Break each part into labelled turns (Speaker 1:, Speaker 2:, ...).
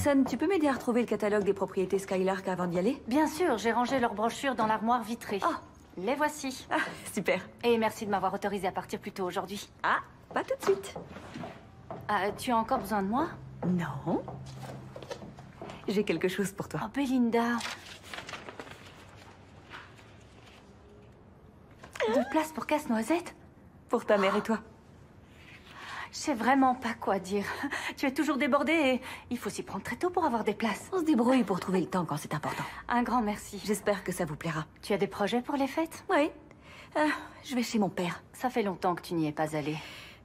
Speaker 1: Alison, tu peux m'aider à retrouver le catalogue des propriétés Skylark avant d'y aller?
Speaker 2: Bien sûr, j'ai rangé leurs brochures dans l'armoire vitrée.
Speaker 1: Oh.
Speaker 2: Les voici.
Speaker 1: Ah, super.
Speaker 2: Et merci de m'avoir autorisé à partir plus tôt aujourd'hui.
Speaker 1: Ah, pas tout de suite.
Speaker 2: Ah, tu as encore besoin de moi?
Speaker 1: Non. J'ai quelque chose pour toi.
Speaker 2: Oh, Belinda. De place pour Casse-Noisette?
Speaker 1: Pour ta mère et toi.
Speaker 2: Je sais vraiment pas quoi dire. Tu es toujours débordée et il faut s'y prendre très tôt pour avoir des places.
Speaker 1: On se débrouille pour trouver le temps quand c'est important.
Speaker 2: Un grand merci.
Speaker 1: J'espère que ça vous plaira.
Speaker 2: Tu as des projets pour les fêtes?
Speaker 1: Oui. Je vais chez mon père.
Speaker 2: Ça fait longtemps que tu n'y es pas allée.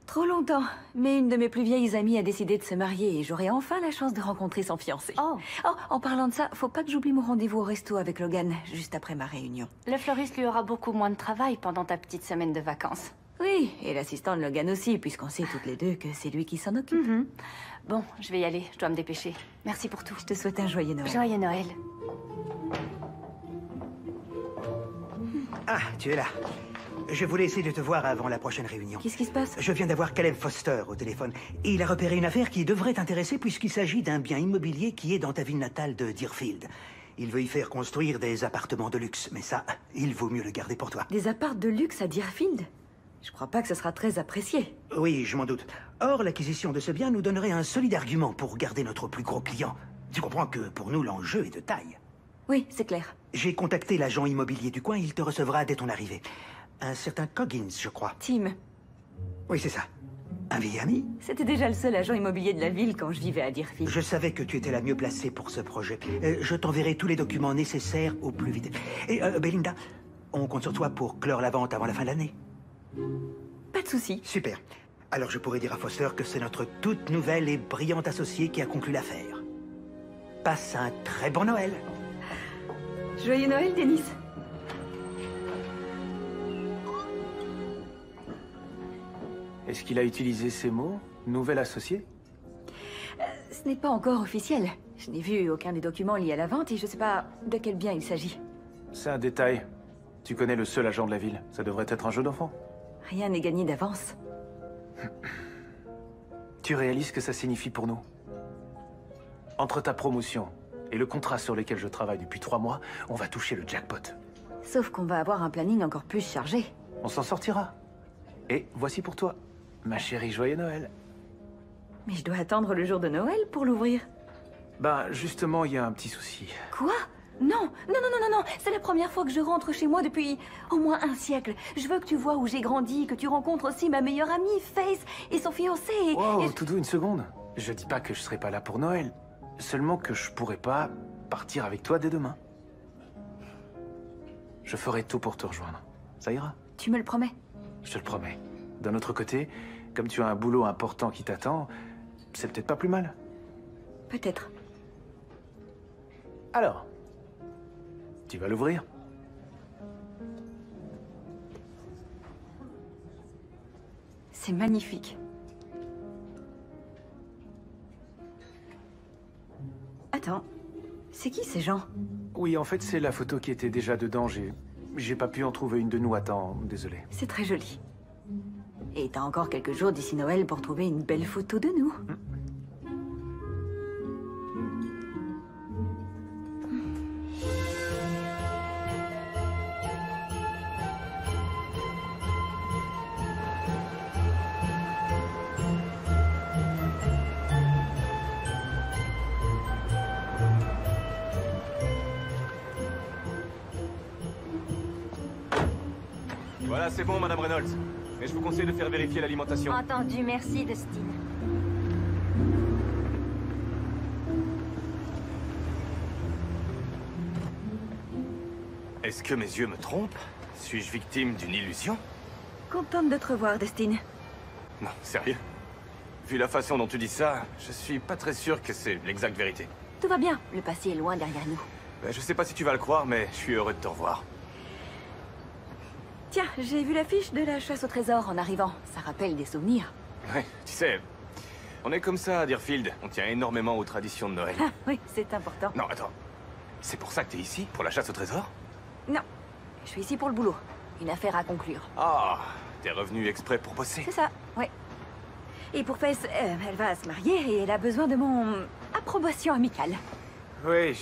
Speaker 1: Trop longtemps. Mais une de mes plus vieilles amies a décidé de se marier et j'aurai enfin la chance de rencontrer son fiancé.
Speaker 2: Oh.
Speaker 1: Oh, en parlant de ça, faut pas que j'oublie mon rendez-vous au resto avec Logan, juste après ma réunion.
Speaker 2: Le fleuriste lui aura beaucoup moins de travail pendant ta petite semaine de vacances.
Speaker 1: Oui, et l'assistant de Logan aussi, puisqu'on sait toutes les deux que c'est lui qui s'en occupe.
Speaker 2: Bon, je vais y aller, je dois me dépêcher. Merci pour tout.
Speaker 1: Je te souhaite un joyeux Noël.
Speaker 2: Joyeux Noël.
Speaker 3: Ah, tu es là. Je voulais essayer de te voir avant la prochaine réunion.
Speaker 1: Qu'est-ce qui se passe?
Speaker 3: Je viens d'avoir Caleb Foster au téléphone. Et il a repéré une affaire qui devrait t'intéresser puisqu'il s'agit d'un bien immobilier qui est dans ta ville natale de Deerfield. Il veut y faire construire des appartements de luxe, mais ça, il vaut mieux le garder pour toi.
Speaker 1: Des apparts de luxe à Deerfield? Je crois pas que ce sera très apprécié.
Speaker 3: Oui, je m'en doute. Or, l'acquisition de ce bien nous donnerait un solide argument pour garder notre plus gros client. Tu comprends que pour nous, l'enjeu est de taille.
Speaker 1: Oui, c'est clair.
Speaker 3: J'ai contacté l'agent immobilier du coin, il te recevra dès ton arrivée. Un certain Coggins, je crois.
Speaker 1: Tim.
Speaker 3: Oui, c'est ça. Un vieil ami?
Speaker 1: C'était déjà le seul agent immobilier de la ville quand je vivais à Deerfield.
Speaker 3: Je savais que tu étais la mieux placée pour ce projet. Je t'enverrai tous les documents nécessaires au plus vite. Et Belinda, on compte sur toi pour clore la vente avant la fin de l'année.
Speaker 1: Pas de souci.
Speaker 3: Super. Alors je pourrais dire à Foster que c'est notre toute nouvelle et brillante associée qui a conclu l'affaire. Passe un très bon Noël.
Speaker 1: Joyeux Noël, Dennis.
Speaker 4: Est-ce qu'il a utilisé ces mots? Nouvel associé?
Speaker 1: Ce n'est pas encore officiel. Je n'ai vu aucun des documents liés à la vente et je sais pas de quel bien il s'agit.
Speaker 4: C'est un détail. Tu connais le seul agent de la ville. Ça devrait être un jeu d'enfant.
Speaker 1: Rien n'est gagné d'avance.
Speaker 4: Tu réalises ce que ça signifie pour nous? Entre ta promotion et le contrat sur lequel je travaille depuis 3 mois, on va toucher le jackpot.
Speaker 1: Sauf qu'on va avoir un planning encore plus chargé.
Speaker 4: On s'en sortira. Et voici pour toi, ma chérie, joyeux Noël.
Speaker 1: Mais je dois attendre le jour de Noël pour l'ouvrir.
Speaker 4: Ben, justement, il y a un petit souci.
Speaker 1: Quoi? Non, non, c'est la première fois que je rentre chez moi depuis au moins un siècle. Je veux que tu vois où j'ai grandi, que tu rencontres aussi ma meilleure amie, Faith, et son fiancé.
Speaker 4: Wow,
Speaker 1: et
Speaker 4: tout doux, une seconde. Je dis pas que je serai pas là pour Noël. Seulement que je pourrais pas partir avec toi dès demain. Je ferai tout pour te rejoindre. Ça ira?
Speaker 1: Tu me le promets?
Speaker 4: Je te le promets. D'un autre côté, comme tu as un boulot important qui t'attend, c'est peut-être pas plus mal.
Speaker 1: Peut-être.
Speaker 4: Alors, tu vas l'ouvrir?
Speaker 1: C'est magnifique. Attends, c'est qui ces gens?
Speaker 4: Oui, en fait, c'est la photo qui était déjà dedans. J'ai pas pu en trouver une de nous à temps, désolé.
Speaker 1: C'est très joli. Et t'as encore quelques jours d'ici Noël pour trouver une belle photo de nous.
Speaker 5: Voilà, c'est bon, Madame Reynolds. Mais je vous conseille de faire vérifier l'alimentation.
Speaker 2: Entendu, merci, Dustin.
Speaker 5: Est-ce que mes yeux me trompent? Suis-je victime d'une illusion?
Speaker 1: Contente de te revoir, Dustin.
Speaker 5: Non, sérieux? Vu la façon dont tu dis ça, je suis pas très sûr que c'est l'exacte vérité.
Speaker 1: Tout va bien, le passé est loin derrière nous.
Speaker 5: Ben, je sais pas si tu vas le croire, mais je suis heureux de te revoir.
Speaker 1: Tiens, j'ai vu l'affiche de la chasse au trésor en arrivant. Ça rappelle des souvenirs.
Speaker 5: Ouais, tu sais, on est comme ça à Deerfield. On tient énormément aux traditions de Noël.
Speaker 1: Ah oui, c'est important.
Speaker 5: Non, attends. C'est pour ça que t'es ici? Pour la chasse au trésor?
Speaker 1: Non, je suis ici pour le boulot. Une affaire à conclure.
Speaker 5: Ah, t'es revenu exprès pour bosser?
Speaker 1: C'est ça, oui. Et pour Faith, elle va se marier et elle a besoin de mon
Speaker 2: Approbation amicale.
Speaker 5: Oui,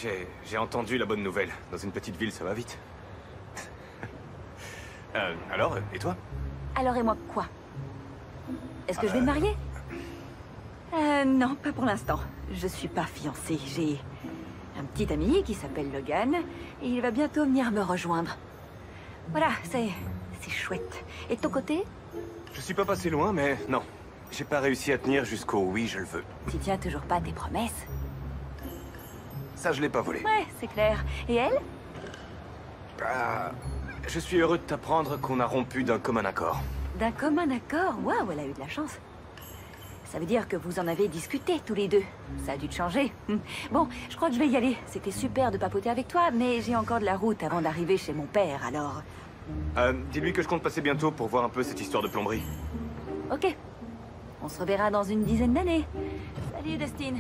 Speaker 5: j'ai entendu la bonne nouvelle. Dans une petite ville, ça va vite. Alors, et toi?
Speaker 2: Alors et moi quoi? Est-ce que je vais me marier? Non, pas pour l'instant. Je suis pas fiancée. J'ai un petit ami qui s'appelle Logan et il va bientôt venir me rejoindre. Voilà, c'est chouette. Et de ton côté?
Speaker 5: Je suis pas passé loin, mais non. J'ai pas réussi à tenir jusqu'au oui, je le veux.
Speaker 2: Tu tiens toujours pas tes promesses?
Speaker 5: Ça, je l'ai pas volé.
Speaker 2: Ouais, c'est clair. Et elle?
Speaker 5: Bah, je suis heureux de t'apprendre qu'on a rompu d'un commun accord.
Speaker 2: D'un commun accord? Waouh, elle a eu de la chance. Ça veut dire que vous en avez discuté tous les deux. Ça a dû te changer. Bon, je crois que je vais y aller. C'était super de papoter avec toi, mais j'ai encore de la route avant d'arriver chez mon père, alors...
Speaker 5: Dis-lui que je compte passer bientôt pour voir un peu cette histoire de plomberie.
Speaker 2: Ok. On se reverra dans une dizaine d'années. Salut, Dustin.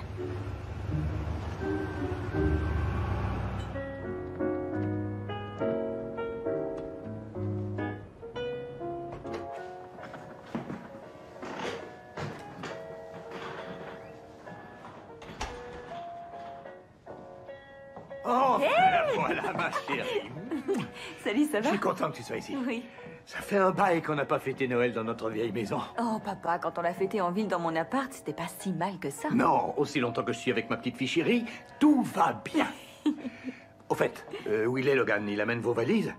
Speaker 6: Oh, voilà ma chérie.
Speaker 2: Salut, ça
Speaker 6: Je
Speaker 2: va?
Speaker 6: suis content que tu sois ici.
Speaker 2: Oui.
Speaker 6: Ça fait un bail qu'on n'a pas fêté Noël dans notre vieille maison.
Speaker 2: Oh, papa, quand on l'a fêté en ville dans mon appart, c'était pas si mal que ça.
Speaker 6: Non, aussi longtemps que je suis avec ma petite fille chérie, tout va bien. Au fait, où il est, Logan? Il amène vos valises?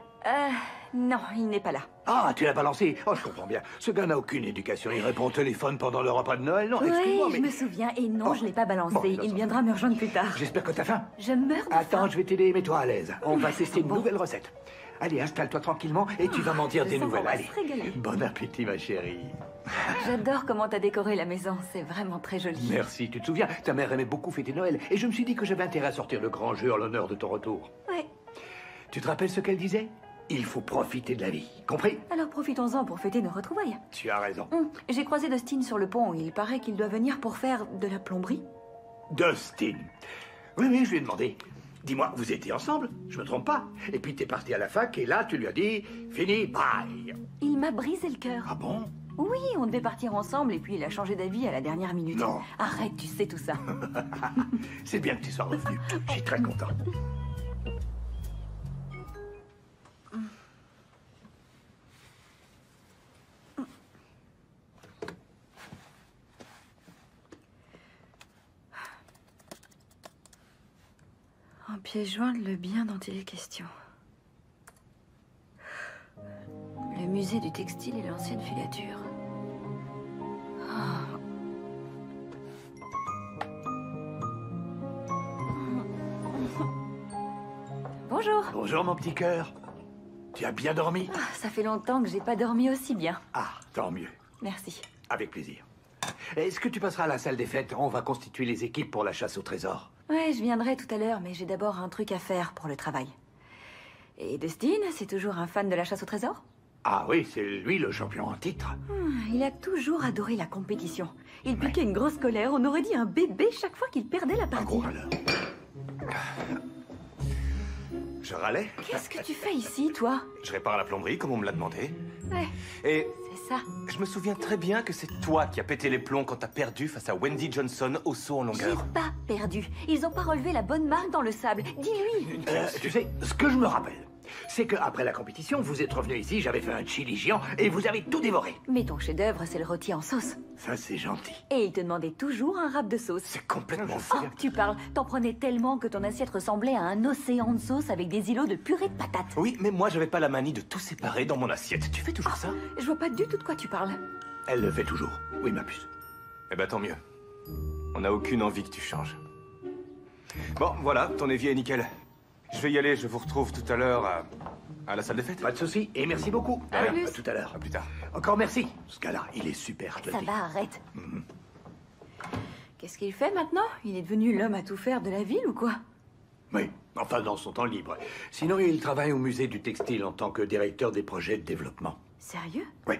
Speaker 2: Non, il n'est pas là.
Speaker 6: Ah, tu l'as balancé? Oh, je comprends bien. Ce gars n'a aucune éducation. Il répond au téléphone pendant le repas de Noël. Non, excuse-moi,
Speaker 2: Oui,
Speaker 6: mais...
Speaker 2: je me souviens. Et non,
Speaker 6: Oh.
Speaker 2: je l'ai pas balancé.
Speaker 6: Bon,
Speaker 2: Il
Speaker 6: d'accord.
Speaker 2: viendra me rejoindre plus tard.
Speaker 6: J'espère que t'as faim.
Speaker 2: Je meurs de
Speaker 6: Attends,
Speaker 2: faim.
Speaker 6: je vais t'aider, mets-toi à l'aise. On va tester une nouvelle recette. Allez, installe-toi tranquillement et tu vas m'en dire
Speaker 2: je
Speaker 6: des
Speaker 2: sens
Speaker 6: nouvelles.
Speaker 2: qu'on va
Speaker 6: Allez.
Speaker 2: se régaler.
Speaker 6: Bon appétit, ma chérie.
Speaker 2: J'adore comment t'as décoré la maison. C'est vraiment très joli.
Speaker 6: Merci, tu te souviens, ta mère aimait beaucoup fêter Noël et je me suis dit que j'avais intérêt à sortir le grand jeu en l'honneur de ton retour.
Speaker 2: Ouais.
Speaker 6: Tu te rappelles ce qu'elle disait? Il faut profiter de la vie, compris?
Speaker 2: Alors profitons-en pour fêter nos retrouvailles.
Speaker 6: Tu as raison.
Speaker 2: J'ai croisé Dustin sur le pont. Il paraît qu'il doit venir pour faire de la plomberie.
Speaker 6: Dustin. Oui, je lui ai demandé. Dis-moi, vous étiez ensemble? Je me trompe pas. Et puis t'es parti à la fac et là tu lui as dit fini, bye.
Speaker 2: Il m'a brisé le cœur.
Speaker 6: Ah bon?
Speaker 2: Oui, on devait partir ensemble et puis il a changé d'avis à la dernière minute.
Speaker 6: Non.
Speaker 2: Arrête, tu sais tout ça.
Speaker 6: C'est bien que tu sois revenu. Je suis très content.
Speaker 2: En pièce jointe, le bien dont il est question. Le musée du textile et l'ancienne filature. Bonjour.
Speaker 6: Bonjour mon petit cœur. Tu as bien dormi?
Speaker 2: Ça fait longtemps que j'ai pas dormi aussi bien.
Speaker 6: Ah, tant mieux.
Speaker 2: Merci.
Speaker 6: Avec plaisir. Est-ce que tu passeras à la salle des fêtes? On va constituer les équipes pour la chasse au trésor.
Speaker 2: Ouais, je viendrai tout à l'heure, mais j'ai d'abord un truc à faire pour le travail. Et Dustin, c'est toujours un fan de la chasse au trésor?
Speaker 6: Ah oui, c'est lui le champion en titre.
Speaker 2: Il a toujours adoré la compétition. Il piquait une grosse colère, on aurait dit un bébé chaque fois qu'il perdait la
Speaker 6: Un
Speaker 2: partie.
Speaker 6: gros râleur.
Speaker 5: Je râlais.
Speaker 2: Qu'est-ce que tu fais ici, toi?
Speaker 5: Je répare la plomberie comme on me l'a demandé.
Speaker 2: Ouais,
Speaker 5: Et
Speaker 2: c'est ça.
Speaker 5: je me souviens très bien que c'est toi qui as pété les plombs quand t'as perdu face à Wendy Johnson au saut en
Speaker 2: J'ai
Speaker 5: longueur.
Speaker 2: pas perdu. Ils ont pas relevé la bonne marque dans le sable. Dis-lui.
Speaker 6: Tu sais, ce que je me rappelle, c'est qu'après la compétition, vous êtes revenu ici, j'avais fait un chili géant et vous avez tout dévoré.
Speaker 2: Mais ton chef-d'œuvre, c'est le rôti en sauce.
Speaker 6: Ça, c'est gentil.
Speaker 2: Et il te demandait toujours un râpe de sauce.
Speaker 5: C'est complètement fou.
Speaker 2: Oh, tu parles. T'en prenais tellement que ton assiette ressemblait à un océan de sauce avec des îlots de purée de patates.
Speaker 5: Oui, mais moi, j'avais pas la manie de tout séparer dans mon assiette. Tu fais toujours ça?
Speaker 2: Je vois pas du tout de quoi tu parles.
Speaker 6: Elle le fait toujours. Oui, ma puce.
Speaker 5: Eh ben, tant mieux. On n'a aucune envie que tu changes. Bon, voilà, ton évier est nickel. Je vais y aller, je vous retrouve tout à l'heure à la salle des fêtes.
Speaker 6: Pas de souci et merci beaucoup.
Speaker 2: À plus.
Speaker 6: À tout à l'heure.
Speaker 5: À plus tard.
Speaker 6: Encore merci. Ce gars-là, il est super, je te le
Speaker 2: Ça
Speaker 6: dis.
Speaker 2: va, arrête. Qu'est-ce qu'il fait maintenant? Il est devenu l'homme à tout faire de la ville ou quoi?
Speaker 6: Oui, enfin dans son temps libre. Sinon, il travaille au musée du textile en tant que directeur des projets de développement.
Speaker 2: Sérieux?
Speaker 6: Oui.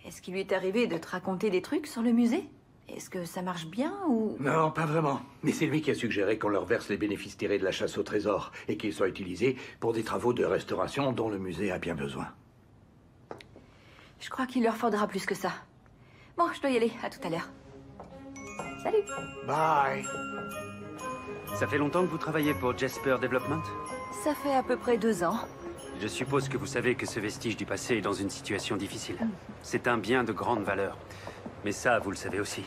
Speaker 2: Est-ce qu'il lui est arrivé de te raconter des trucs sur le musée? Est-ce que ça marche bien ou...
Speaker 6: Non, pas vraiment. Mais c'est lui qui a suggéré qu'on leur verse les bénéfices tirés de la chasse au trésor et qu'ils soient utilisés pour des travaux de restauration dont le musée a bien besoin.
Speaker 2: Je crois qu'il leur faudra plus que ça. Bon, je dois y aller. À tout à l'heure. Salut.
Speaker 6: Bye.
Speaker 7: Ça fait longtemps que vous travaillez pour Jasper Development?
Speaker 2: Ça fait à peu près 2 ans.
Speaker 7: Je suppose que vous savez que ce vestige du passé est dans une situation difficile. C'est un bien de grande valeur. Mais ça, vous le savez aussi.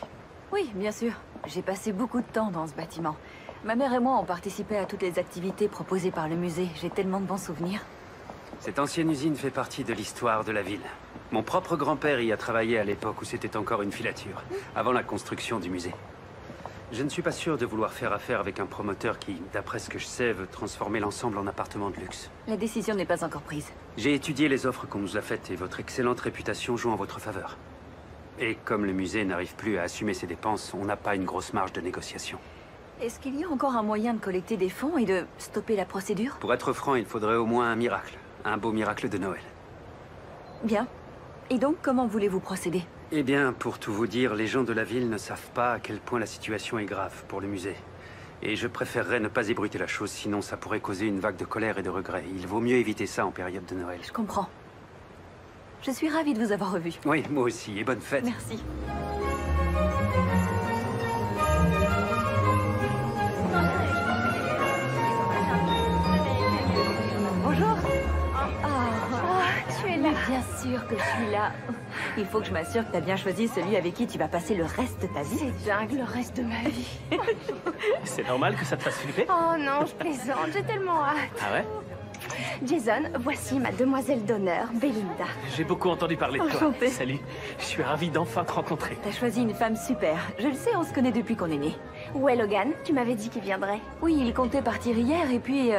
Speaker 2: Oui, bien sûr. J'ai passé beaucoup de temps dans ce bâtiment. Ma mère et moi ont participé à toutes les activités proposées par le musée. J'ai tellement de bons souvenirs.
Speaker 7: Cette ancienne usine fait partie de l'histoire de la ville. Mon propre grand-père y a travaillé à l'époque où c'était encore une filature, avant la construction du musée. Je ne suis pas sûr de vouloir faire affaire avec un promoteur qui, d'après ce que je sais, veut transformer l'ensemble en appartement de luxe.
Speaker 2: La décision n'est pas encore prise.
Speaker 7: J'ai étudié les offres qu'on nous a faites et votre excellente réputation joue en votre faveur. Et comme le musée n'arrive plus à assumer ses dépenses, on n'a pas une grosse marge de négociation.
Speaker 2: Est-ce qu'il y a encore un moyen de collecter des fonds et de stopper la procédure?
Speaker 7: Pour être franc, il faudrait au moins un miracle. Un beau miracle de Noël.
Speaker 2: Bien. Et donc, comment voulez-vous procéder?
Speaker 7: Eh bien, pour tout vous dire, les gens de la ville ne savent pas à quel point la situation est grave pour le musée. Et je préférerais ne pas ébruiter la chose, sinon ça pourrait causer une vague de colère et de regret. Il vaut mieux éviter ça en période de Noël.
Speaker 2: Je comprends. Je suis ravie de vous avoir revu.
Speaker 7: Oui, moi aussi, et bonne fête.
Speaker 2: Merci. Bonjour.
Speaker 1: Tu es là.
Speaker 2: Bien sûr que je suis là. Il faut que je m'assure que tu as bien choisi celui avec qui tu vas passer le reste de ta vie.
Speaker 1: C'est dingue le reste de ma vie.
Speaker 4: C'est normal que ça te fasse flipper?
Speaker 1: Oh non, je plaisante, j'ai tellement hâte.
Speaker 4: Ah ouais?
Speaker 1: Jason, voici ma demoiselle d'honneur, Belinda.
Speaker 4: J'ai beaucoup entendu parler de toi.
Speaker 2: Enchantée.
Speaker 4: Salut. Je suis ravi d'enfin te rencontrer.
Speaker 2: T'as choisi une femme super. Je le sais, on se connaît depuis qu'on est nés.
Speaker 1: Où est Logan? Tu m'avais dit qu'il viendrait.
Speaker 2: Oui, il comptait partir hier et puis...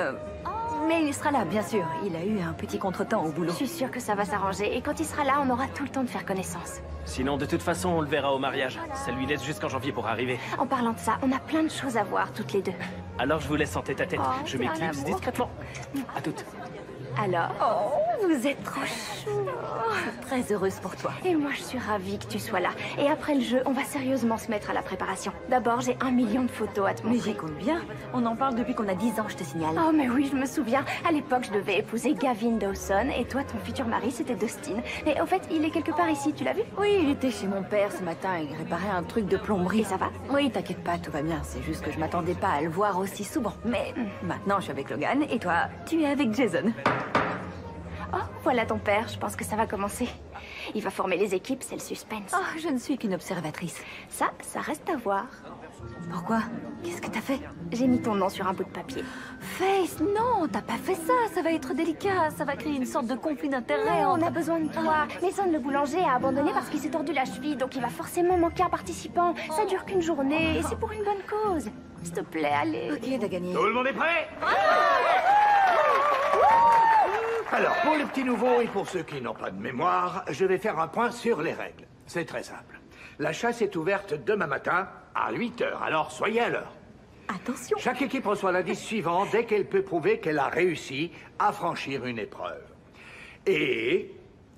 Speaker 2: Mais il sera là, bien sûr. Il a eu un petit contretemps au boulot.
Speaker 1: Je suis sûre que ça va s'arranger. Et quand il sera là, on aura tout le temps de faire connaissance.
Speaker 4: Sinon, de toute façon, on le verra au mariage. Ça lui laisse jusqu'en janvier pour arriver.
Speaker 1: En parlant de ça, on a plein de choses à voir, toutes les deux.
Speaker 4: Alors, je vous laisse en tête-à-tête.
Speaker 1: Oh,
Speaker 4: Je
Speaker 1: c'est un
Speaker 4: m'éclipse
Speaker 1: amour.
Speaker 4: discrètement. À toutes.
Speaker 1: Alors, vous êtes trop chou.
Speaker 2: Très heureuse pour toi.
Speaker 1: Et moi, je suis ravie que tu sois là. Et après le jeu, on va sérieusement se mettre à la préparation. D'abord, j'ai 1 million de photos à te
Speaker 2: Mais
Speaker 1: montrer.
Speaker 2: j'y compte bien. On en parle depuis qu'on a 10 ans, je te signale.
Speaker 1: Oh, mais oui, je me souviens. À l'époque, je devais épouser Gavin Dawson. Et toi, ton futur mari, c'était Dustin. Et au fait, il est quelque part ici, tu l'as vu?
Speaker 2: Oui, il était chez mon père ce matin. Il réparait un truc de plomberie.
Speaker 1: Et ça va?
Speaker 2: Oui, t'inquiète pas, tout va bien. C'est juste que je m'attendais pas à le voir aussi souvent. Mais maintenant, je suis avec Logan. Et toi, tu es avec Jason.
Speaker 1: Oh, voilà ton père. Je pense que ça va commencer. Il va former les équipes, c'est le suspense.
Speaker 2: Oh, je ne suis qu'une observatrice.
Speaker 1: Ça reste à voir.
Speaker 2: Pourquoi? Qu'est-ce que t'as fait?
Speaker 1: J'ai mis ton nom sur un bout de papier.
Speaker 2: Face, non, t'as pas fait ça. Ça va être délicat. Ça va créer une sorte de conflit d'intérêts.
Speaker 1: On a besoin de toi. Mason, le boulanger, a abandonné parce qu'il s'est tordu la cheville, donc il va forcément manquer un participant. Ça dure qu'une journée, et c'est pour une bonne cause. S'il te plaît, allez.
Speaker 2: Ok, t'as gagné.
Speaker 6: Tout le monde est prêt? Alors, pour les petits nouveaux et pour ceux qui n'ont pas de mémoire, je vais faire un point sur les règles. C'est très simple. La chasse est ouverte demain matin à 8 h, alors soyez à l'heure.
Speaker 2: Attention.
Speaker 6: Chaque équipe reçoit l'indice suivant dès qu'elle peut prouver qu'elle a réussi à franchir une épreuve. Et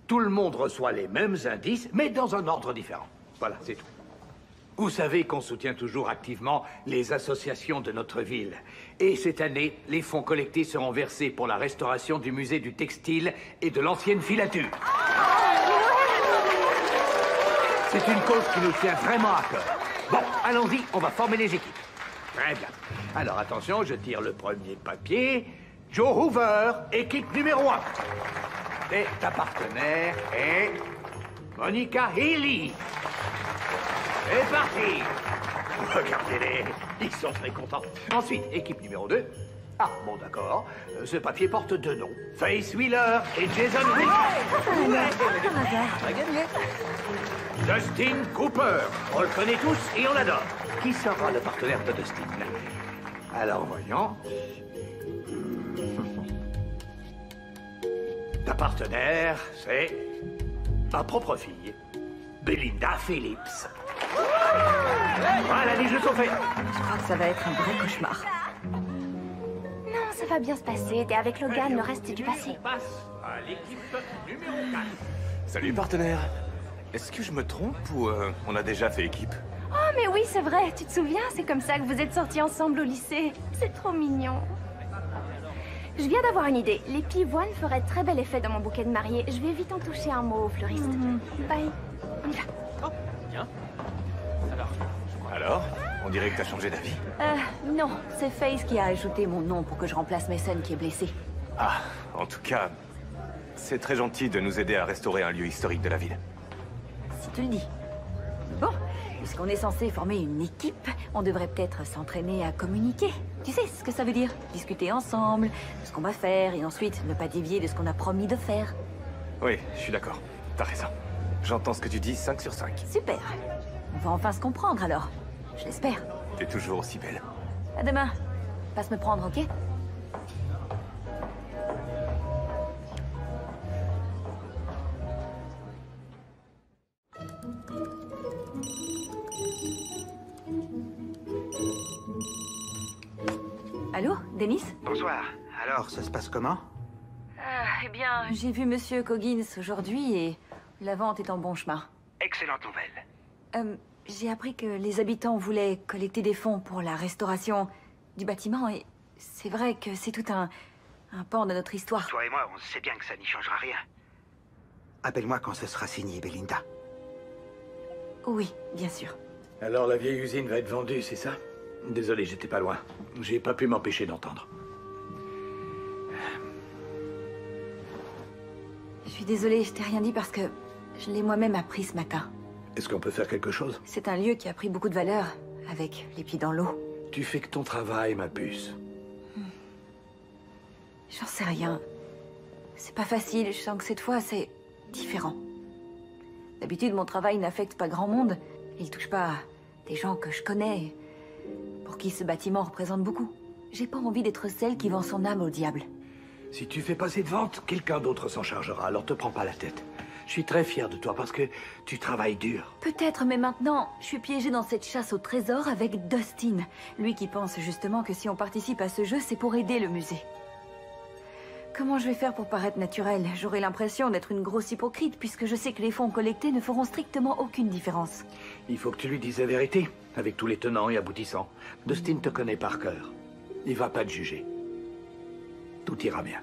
Speaker 6: tout le monde reçoit les mêmes indices, mais dans un ordre différent. Voilà, c'est tout. Vous savez qu'on soutient toujours activement les associations de notre ville. Et cette année, les fonds collectés seront versés pour la restauration du musée du textile et de l'ancienne filature. C'est une cause qui nous tient vraiment à cœur. Bon, allons-y, on va former les équipes. Très bien. Alors attention, je tire le premier papier. Joe Hoover, équipe numéro 1. Et ta partenaire est Monica Healy. C'est parti. Regardez-les, ils sont très contents. Ensuite, équipe numéro 2. Ah, bon, d'accord. Ce papier porte 2 noms. Faith Wheeler et Jason Wilson. Dustin Cooper. On le connaît tous et on l'adore. Qui sera le partenaire de Dustin? Alors, voyons. Ta partenaire, c'est ma propre fille, Belinda Phillips. Voilà, les jeux sont faits.
Speaker 2: Je crois que ça va être un vrai cauchemar.
Speaker 1: Non, ça va bien se passer. T'es avec Logan, le reste est du passé.
Speaker 6: On passe à l'équipe numéro 4.
Speaker 5: Salut partenaire. Est-ce que je me trompe ou on a déjà fait équipe?
Speaker 1: Oh, mais oui, c'est vrai. Tu te souviens? C'est comme ça que vous êtes sortis ensemble au lycée. C'est trop mignon. Je viens d'avoir une idée. Les pivoines feraient très bel effet dans mon bouquet de mariée. Je vais vite en toucher un mot au fleuriste. Bye. On y va.
Speaker 4: Bien. Alors,
Speaker 5: Alors, On dirait que t'as changé d'avis.
Speaker 2: Non, c'est Faith qui a ajouté mon nom pour que je remplace Mason qui est blessé.
Speaker 5: Ah, en tout cas, c'est très gentil de nous aider à restaurer un lieu historique de la ville.
Speaker 2: Si tu le dis. Bon, puisqu'on est censé former une équipe, on devrait peut-être s'entraîner à communiquer. Tu sais ce que ça veut dire? Discuter ensemble, de ce qu'on va faire, et ensuite ne pas dévier de ce qu'on a promis de faire.
Speaker 5: Oui, je suis d'accord. T'as raison. J'entends ce que tu dis 5 sur 5.
Speaker 2: Super. On va enfin se comprendre alors. Je l'espère.
Speaker 5: T'es toujours aussi belle.
Speaker 2: À demain. Passe me prendre, ok? Allô, Dennis?
Speaker 3: Bonsoir. Alors, ça se passe comment?
Speaker 2: Eh bien, j'ai vu Monsieur Coggins aujourd'hui et la vente est en bon chemin.
Speaker 3: Excellente nouvelle.
Speaker 2: J'ai appris que les habitants voulaient collecter des fonds pour la restauration du bâtiment et c'est vrai que c'est tout un pan de notre histoire.
Speaker 3: Toi et moi, on sait bien que ça n'y changera rien. Appelle-moi quand ce sera signé, Belinda.
Speaker 2: Oui, bien sûr.
Speaker 6: Alors la vieille usine va être vendue, c'est ça? Désolé, j'étais pas loin. J'ai pas pu m'empêcher d'entendre.
Speaker 2: Je suis désolée, je t'ai rien dit parce que je l'ai moi-même appris ce matin.
Speaker 6: Est-ce qu'on peut faire quelque chose?
Speaker 2: C'est un lieu qui a pris beaucoup de valeur, avec les pieds dans l'eau.
Speaker 6: Tu fais que ton travail, ma puce.
Speaker 2: J'en sais rien. C'est pas facile, je sens que cette fois, c'est différent. D'habitude, mon travail n'affecte pas grand monde. Il touche pas des gens que je connais, pour qui ce bâtiment représente beaucoup. J'ai pas envie d'être celle qui vend son âme au diable.
Speaker 6: Si tu fais passer de vente, quelqu'un d'autre s'en chargera, alors te prends pas la tête. Je suis très fier de toi parce que tu travailles dur.
Speaker 2: Peut-être, mais maintenant, je suis piégée dans cette chasse au trésor avec Dustin. Lui qui pense justement que si on participe à ce jeu, c'est pour aider le musée. Comment je vais faire pour paraître naturelle? J'aurai l'impression d'être une grosse hypocrite puisque je sais que les fonds collectés ne feront strictement aucune différence.
Speaker 6: Il faut que tu lui dises la vérité, avec tous les tenants et aboutissants. Dustin te connaît par cœur. Il va pas te juger. Tout ira bien.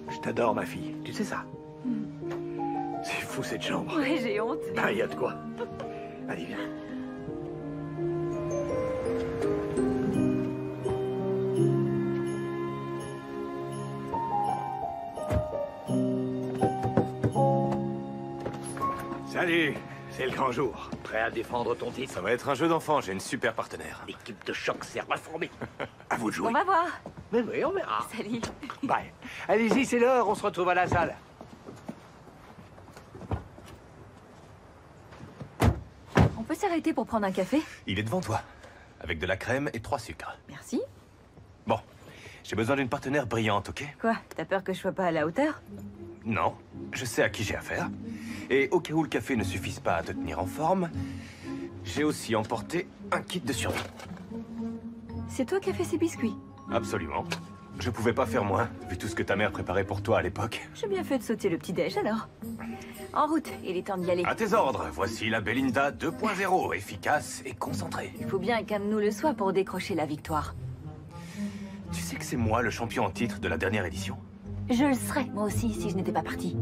Speaker 6: Je t'adore, ma fille. Tu sais ça? C'est fou, cette chambre.
Speaker 2: Ouais, j'ai honte.
Speaker 6: Ah, y a de quoi. Allez, viens. Salut, c'est le grand jour. Prêt à défendre ton titre?
Speaker 5: Ça va être un jeu d'enfant, j'ai une super partenaire.
Speaker 6: L'équipe de choc s'est reformée. À vous de jouer.
Speaker 2: On va voir.
Speaker 6: Mais oui, on verra.
Speaker 2: Salut.
Speaker 6: Bye. Allez-y, c'est l'heure, on se retrouve à la salle.
Speaker 2: On peut s'arrêter pour prendre un café?
Speaker 5: Il est devant toi, avec de la crème et 3 sucres.
Speaker 2: Merci.
Speaker 5: Bon, j'ai besoin d'une partenaire brillante, ok?
Speaker 2: Quoi? T'as peur que je sois pas à la hauteur?
Speaker 5: Non, je sais à qui j'ai affaire. Et au cas où le café ne suffise pas à te tenir en forme, j'ai aussi emporté un kit de survie.
Speaker 2: C'est toi qui as fait ces biscuits?
Speaker 5: Absolument. Je pouvais pas faire moins, vu tout ce que ta mère préparait pour toi à l'époque.
Speaker 2: J'ai bien fait de sauter le petit-déj alors. En route, il est temps d'y aller.
Speaker 5: À tes ordres, voici la Belinda 2.0, efficace et concentrée.
Speaker 2: Il faut bien qu'un de nous le soit pour décrocher la victoire.
Speaker 5: Tu sais que c'est moi le champion en titre de la dernière édition?
Speaker 2: Je le serais, moi aussi, si je n'étais pas partie.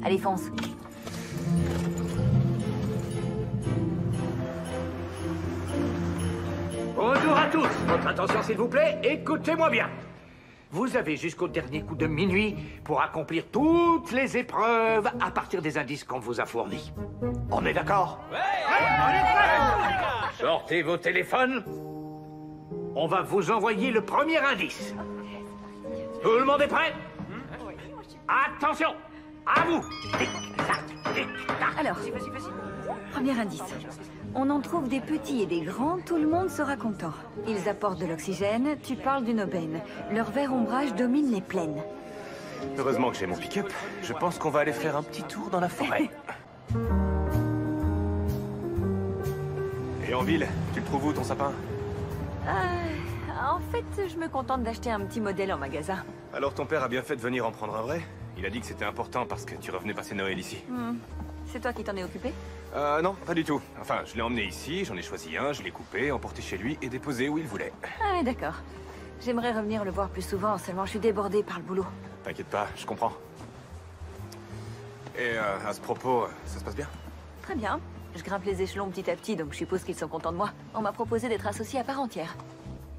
Speaker 2: Allez, fonce.
Speaker 6: Bonjour à tous. Votre attention, s'il vous plaît. Écoutez-moi bien. Vous avez jusqu'au dernier coup de minuit pour accomplir toutes les épreuves à partir des indices qu'on vous a fournis. On est d'accord? Ouais, on est prêts. Sortez vos téléphones. On va vous envoyer le premier indice. Tout le monde est prêt? Attention! À vous!
Speaker 2: Alors, premier indice. On en trouve des petits et des grands, tout le monde sera content. Ils apportent de l'oxygène, tu parles d'une aubaine. Leur vert ombrage domine les plaines.
Speaker 5: Heureusement que j'ai mon pick-up. Je pense qu'on va aller faire un petit tour dans la forêt. Et en ville, tu le trouves où ton sapin?
Speaker 2: En fait, je me contente d'acheter un petit modèle en magasin.
Speaker 5: Alors ton père a bien fait de venir en prendre un vrai? Il a dit que c'était important parce que tu revenais passer Noël ici.
Speaker 2: C'est toi qui t'en es occupé?
Speaker 5: Non, pas du tout. Enfin, je l'ai emmené ici, j'en ai choisi un, je l'ai coupé, emporté chez lui et déposé où il voulait.
Speaker 2: Ah ouais, d'accord. J'aimerais revenir le voir plus souvent, seulement je suis débordée par le boulot.
Speaker 5: T'inquiète pas, je comprends. Et à ce propos, ça se passe bien?
Speaker 2: Très bien. Je grimpe les échelons petit à petit, donc je suppose qu'ils sont contents de moi. On m'a proposé d'être associé à part entière.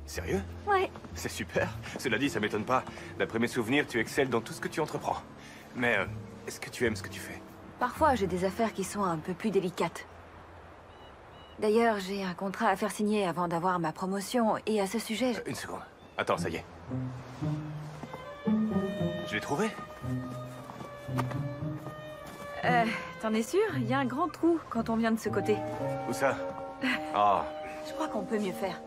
Speaker 5: Sérieux?
Speaker 2: Ouais.
Speaker 5: C'est super. Cela dit, ça m'étonne pas. D'après mes souvenirs, tu excelles dans tout ce que tu entreprends. Mais est-ce que tu aimes ce que tu fais?
Speaker 2: Parfois, j'ai des affaires qui sont un peu plus délicates. D'ailleurs, j'ai un contrat à faire signer avant d'avoir ma promotion, et à ce sujet...
Speaker 5: Une seconde. Attends, ça y est. Je l'ai trouvé?
Speaker 2: T'en es sûr? Il y a un grand trou quand on vient de ce côté.
Speaker 5: Où ça? Ah,
Speaker 2: Je crois qu'on peut mieux faire.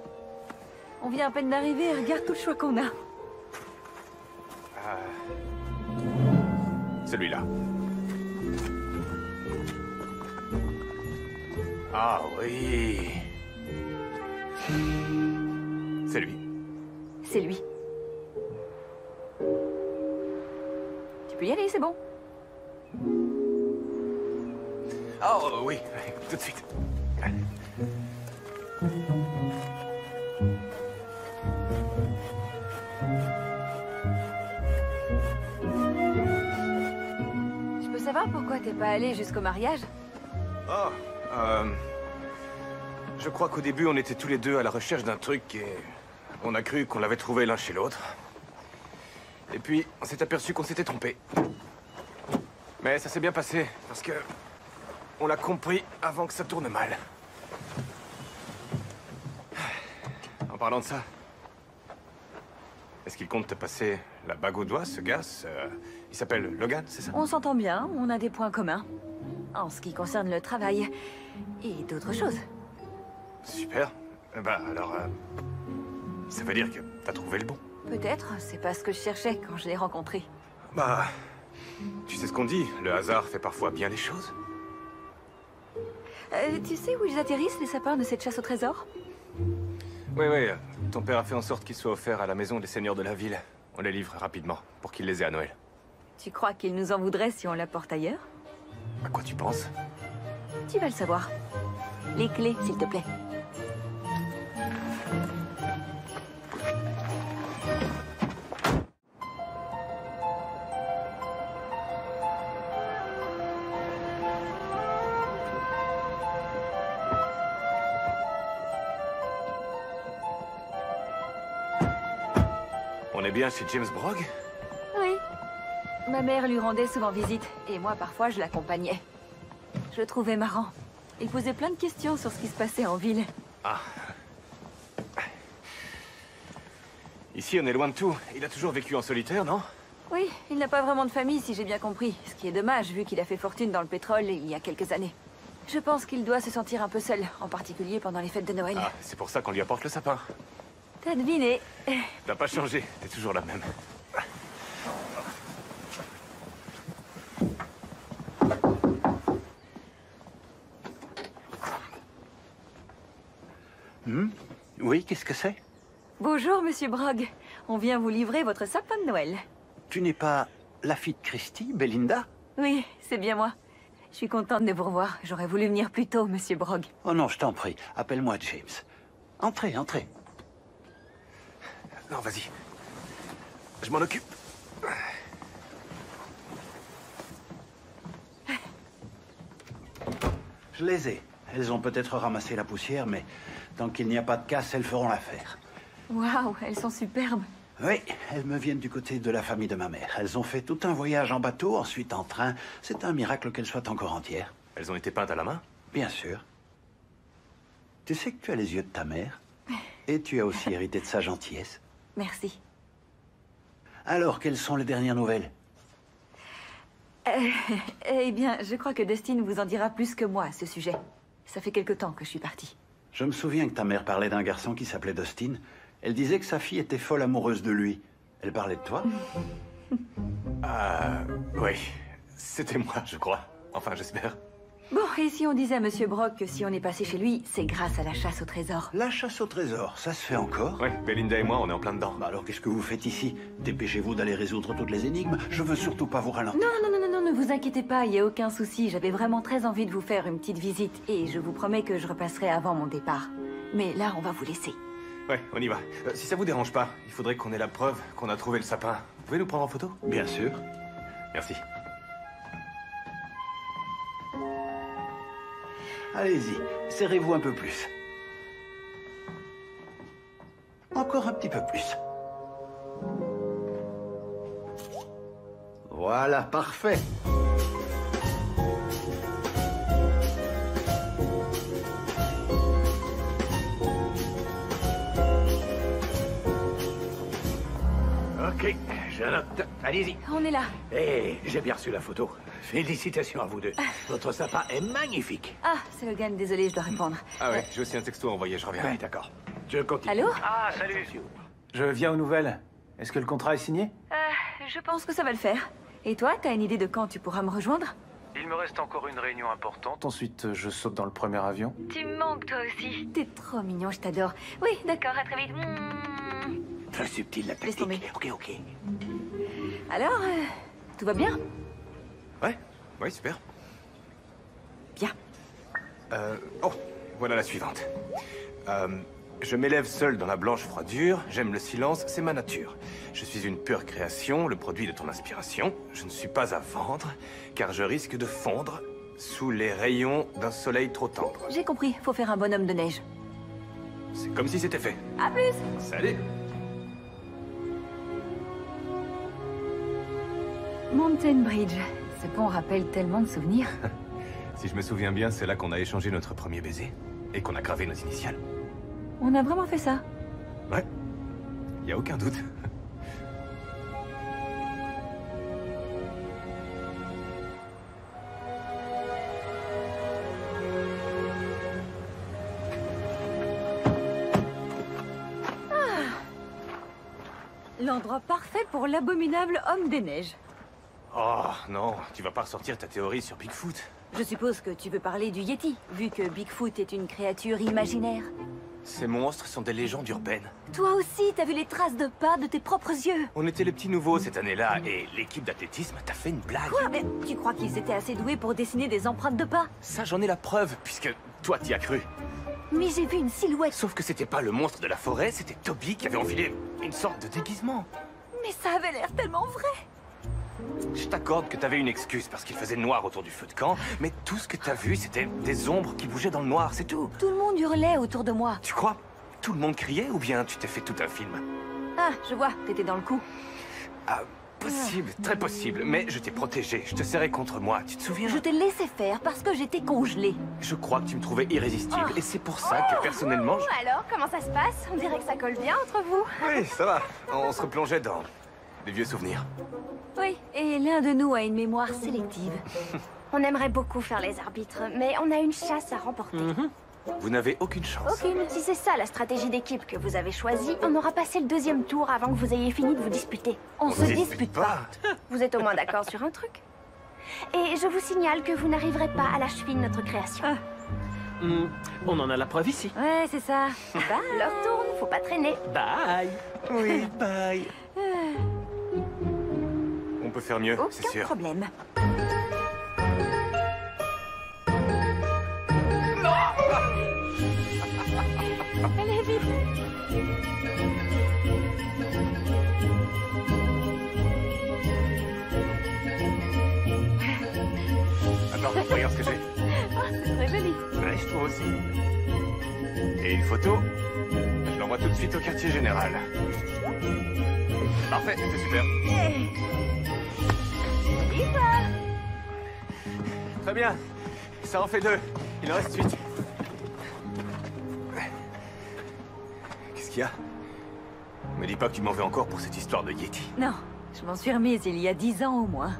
Speaker 2: On vient à peine d'arriver et regarde tout le choix qu'on a.
Speaker 5: celui-là. Ah oui. C'est lui.
Speaker 2: C'est lui. Tu peux y aller, c'est bon.
Speaker 5: Oh oui, tout de suite.
Speaker 2: Je peux savoir pourquoi t'es pas allé jusqu'au mariage?
Speaker 5: Oh, je crois qu'au début, on était tous les deux à la recherche d'un truc et on a cru qu'on l'avait trouvé l'un chez l'autre. Et puis, on s'est aperçu qu'on s'était trompé. Mais ça s'est bien passé, parce que on l'a compris avant que ça tourne mal. En parlant de ça, est-ce qu'il compte te passer la bague au doigt, ce gars? Il s'appelle Logan, c'est ça?
Speaker 2: On s'entend bien, on a des points communs. En ce qui concerne le travail et d'autres choses.
Speaker 5: Super. Bah alors, ça veut dire que t'as trouvé le bon.
Speaker 2: Peut-être, c'est pas ce que je cherchais quand je l'ai rencontré.
Speaker 5: Bah, tu sais ce qu'on dit, le hasard fait parfois bien les choses.
Speaker 2: Tu sais où ils atterrissent, les sapins de cette chasse au trésor?
Speaker 5: Oui, ton père a fait en sorte qu'ils soient offerts à la maison des seigneurs de la ville. On les livre rapidement, pour qu'ils les aient à Noël.
Speaker 2: Tu crois qu'ils nous en voudraient si on l'apporte ailleurs?
Speaker 5: À quoi tu penses?
Speaker 2: Tu vas le savoir. Les clés, s'il te plaît.
Speaker 5: On est bien chez James Brogg?
Speaker 2: Oui. Ma mère lui rendait souvent visite, et moi, parfois, je l'accompagnais. Je le trouvais marrant. Il posait plein de questions sur ce qui se passait en ville.
Speaker 5: Ah. Ici, on est loin de tout. Il a toujours vécu en solitaire, non?
Speaker 2: Oui, il n'a pas vraiment de famille, si j'ai bien compris. Ce qui est dommage, vu qu'il a fait fortune dans le pétrole il y a quelques années. Je pense qu'il doit se sentir un peu seul, en particulier pendant les fêtes de Noël.
Speaker 5: Ah, c'est pour ça qu'on lui apporte le sapin.
Speaker 2: T'as deviné.
Speaker 5: T'as pas changé, t'es toujours la même.
Speaker 6: Oui, qu'est-ce que c'est?
Speaker 2: Bonjour, Monsieur Brogg. On vient vous livrer votre sapin de Noël.
Speaker 6: Tu n'es pas Lafitte Christie, Belinda?
Speaker 2: Oui, c'est bien moi. Je suis contente de vous revoir. J'aurais voulu venir plus tôt, Monsieur Brogg.
Speaker 6: Oh non, je t'en prie. Appelle-moi James. Entrez, entrez.
Speaker 5: Non, vas-y. Je m'en occupe.
Speaker 6: Je les ai. Elles ont peut-être ramassé la poussière, mais tant qu'il n'y a pas de casse, elles feront l'affaire.
Speaker 2: Waouh, elles sont superbes.
Speaker 6: Oui, elles me viennent du côté de la famille de ma mère. Elles ont fait tout un voyage en bateau, ensuite en train. C'est un miracle qu'elles soient encore entières.
Speaker 5: Elles ont été peintes à la main?
Speaker 6: Bien sûr. Tu sais que tu as les yeux de ta mère. Et tu as aussi hérité de sa gentillesse.
Speaker 2: Merci.
Speaker 6: Alors, quelles sont les dernières nouvelles?
Speaker 2: Eh bien, je crois que Dustin vous en dira plus que moi à ce sujet. Ça fait quelque temps que je suis partie.
Speaker 6: Je me souviens que ta mère parlait d'un garçon qui s'appelait Dustin. Elle disait que sa fille était folle amoureuse de lui. Elle parlait de toi?
Speaker 5: Oui. C'était moi, je crois. Enfin, j'espère.
Speaker 2: Bon, et si on disait à Monsieur Brogg que si on est passé chez lui, c'est grâce à la chasse au trésor?
Speaker 6: La chasse au trésor, ça se fait encore?
Speaker 5: Oui, Belinda et moi, on est en plein dedans.
Speaker 6: Bah alors, qu'est-ce que vous faites ici? Dépêchez-vous d'aller résoudre toutes les énigmes. Je veux surtout pas vous ralentir.
Speaker 2: Non, ne vous inquiétez pas, il n'y a aucun souci. J'avais vraiment très envie de vous faire une petite visite, et je vous promets que je repasserai avant mon départ. Mais là, on va vous laisser.
Speaker 5: Ouais, on y va. Si ça vous dérange pas, il faudrait qu'on ait la preuve qu'on a trouvé le sapin. Vous pouvez nous prendre en photo?
Speaker 6: Bien sûr.
Speaker 5: Merci.
Speaker 6: Allez-y, serrez-vous un peu plus. Encore un petit peu plus. Voilà, parfait. Ok, je note. Allez-y.
Speaker 2: On est là.
Speaker 6: Eh, j'ai bien reçu la photo. Félicitations à vous deux. Votre sapin est magnifique.
Speaker 2: Ah, c'est Logan, désolé, je dois répondre.
Speaker 5: Ah ouais, j'ai aussi un texto à envoyer, je reviens.
Speaker 6: Oui, d'accord. Je continue.
Speaker 2: Allô?
Speaker 6: Ah, salut.
Speaker 4: Je viens aux nouvelles. Est-ce que le contrat est signé?
Speaker 2: Je pense que ça va le faire. Et toi, t'as une idée de quand tu pourras me rejoindre?
Speaker 4: Il me reste encore une réunion importante. Ensuite, je saute dans le premier avion.
Speaker 2: Tu me manques toi aussi. T'es trop mignon, je t'adore. Oui, d'accord, à très vite.
Speaker 6: Très subtil la
Speaker 2: Laisse tomber.
Speaker 6: tactique. Ok.
Speaker 2: Alors, tout va bien?
Speaker 5: Ouais, ouais, super.
Speaker 2: Bien.
Speaker 5: Oh, voilà la suivante. Je m'élève seul dans la blanche froidure, j'aime le silence, c'est ma nature. Je suis une pure création, le produit de ton inspiration. Je ne suis pas à vendre, car je risque de fondre sous les rayons d'un soleil trop tendre.
Speaker 2: J'ai compris, faut faire un bonhomme de neige.
Speaker 5: C'est comme si c'était fait.
Speaker 2: À plus!
Speaker 5: Salut!
Speaker 2: Mountain Bridge. Ce pont rappelle tellement de souvenirs.
Speaker 5: Si je me souviens bien, c'est là qu'on a échangé notre premier baiser. Et qu'on a gravé nos initiales.
Speaker 2: On a vraiment fait ça.
Speaker 5: Ouais, y a aucun doute.
Speaker 2: L'endroit parfait pour l'abominable homme des neiges.
Speaker 5: Oh non, tu vas pas ressortir ta théorie sur Bigfoot.
Speaker 2: Je suppose que tu veux parler du Yeti, vu que Bigfoot est une créature imaginaire.
Speaker 5: Ces monstres sont des légendes urbaines.
Speaker 2: Toi aussi, t'as vu les traces de pas de tes propres yeux.
Speaker 5: On était les petits nouveaux cette année-là, et l'équipe d'athlétisme t'a fait une blague.
Speaker 2: Quoi? Mais tu crois qu'ils étaient assez doués pour dessiner des empreintes de pas?
Speaker 5: Ça, j'en ai la preuve, puisque toi, t'y as cru.
Speaker 2: Mais j'ai vu une silhouette.
Speaker 5: Sauf que c'était pas le monstre de la forêt, c'était Toby qui avait enfilé une sorte de déguisement.
Speaker 2: Mais ça avait l'air tellement vrai.
Speaker 5: Je t'accorde que t'avais une excuse parce qu'il faisait noir autour du feu de camp, mais tout ce que t'as vu, c'était des ombres qui bougeaient dans le noir, c'est tout.
Speaker 2: Tout le monde hurlait autour de moi.
Speaker 5: Tu crois? Tout le monde criait ou bien tu t'es fait tout un film?
Speaker 2: Ah, je vois, t'étais dans le coup.
Speaker 5: Ah, possible, très possible, mais je t'ai protégé, je te serrais contre moi, tu te souviens?
Speaker 2: Je t'ai laissé faire parce que j'étais congelée.
Speaker 5: Je crois que tu me trouvais irrésistible, et c'est pour ça que personnellement...
Speaker 1: Alors, comment ça se passe? On dirait que ça colle bien entre vous.
Speaker 5: Oui, ça va, on se replongeait dans des vieux souvenirs.
Speaker 2: Oui, et l'un de nous a une mémoire sélective.
Speaker 1: On aimerait beaucoup faire les arbitres, mais on a une chasse à remporter.
Speaker 5: Vous n'avez aucune chance.
Speaker 1: Aucune. Si c'est ça la stratégie d'équipe que vous avez choisie, on aura passé le deuxième tour avant que vous ayez fini de vous disputer. On se dispute pas. Vous êtes au moins d'accord sur un truc. Et je vous signale que vous n'arriverez pas à la cheville de notre création.
Speaker 8: On en a la preuve ici.
Speaker 2: Ouais, c'est ça. Bah,
Speaker 1: L'heure tourne, faut pas traîner.
Speaker 8: Bye.
Speaker 5: Oui, bye. On peut faire mieux, c'est
Speaker 2: aucun
Speaker 5: sûr.
Speaker 2: problème.
Speaker 1: Allez, vite.
Speaker 5: Attends, regarde ce que j'ai.
Speaker 1: C'est très joli.
Speaker 5: Ouais, je trouve aussi. Et une photo, je l'envoie tout de suite au quartier général. Parfait, c'est super. Très bien, ça en fait 2. Il en reste 8. Qu'est-ce qu'il y a? Me dis pas que tu m'en veux encore pour cette histoire de Yeti.
Speaker 2: Non, je m'en suis remise il y a 10 ans au moins.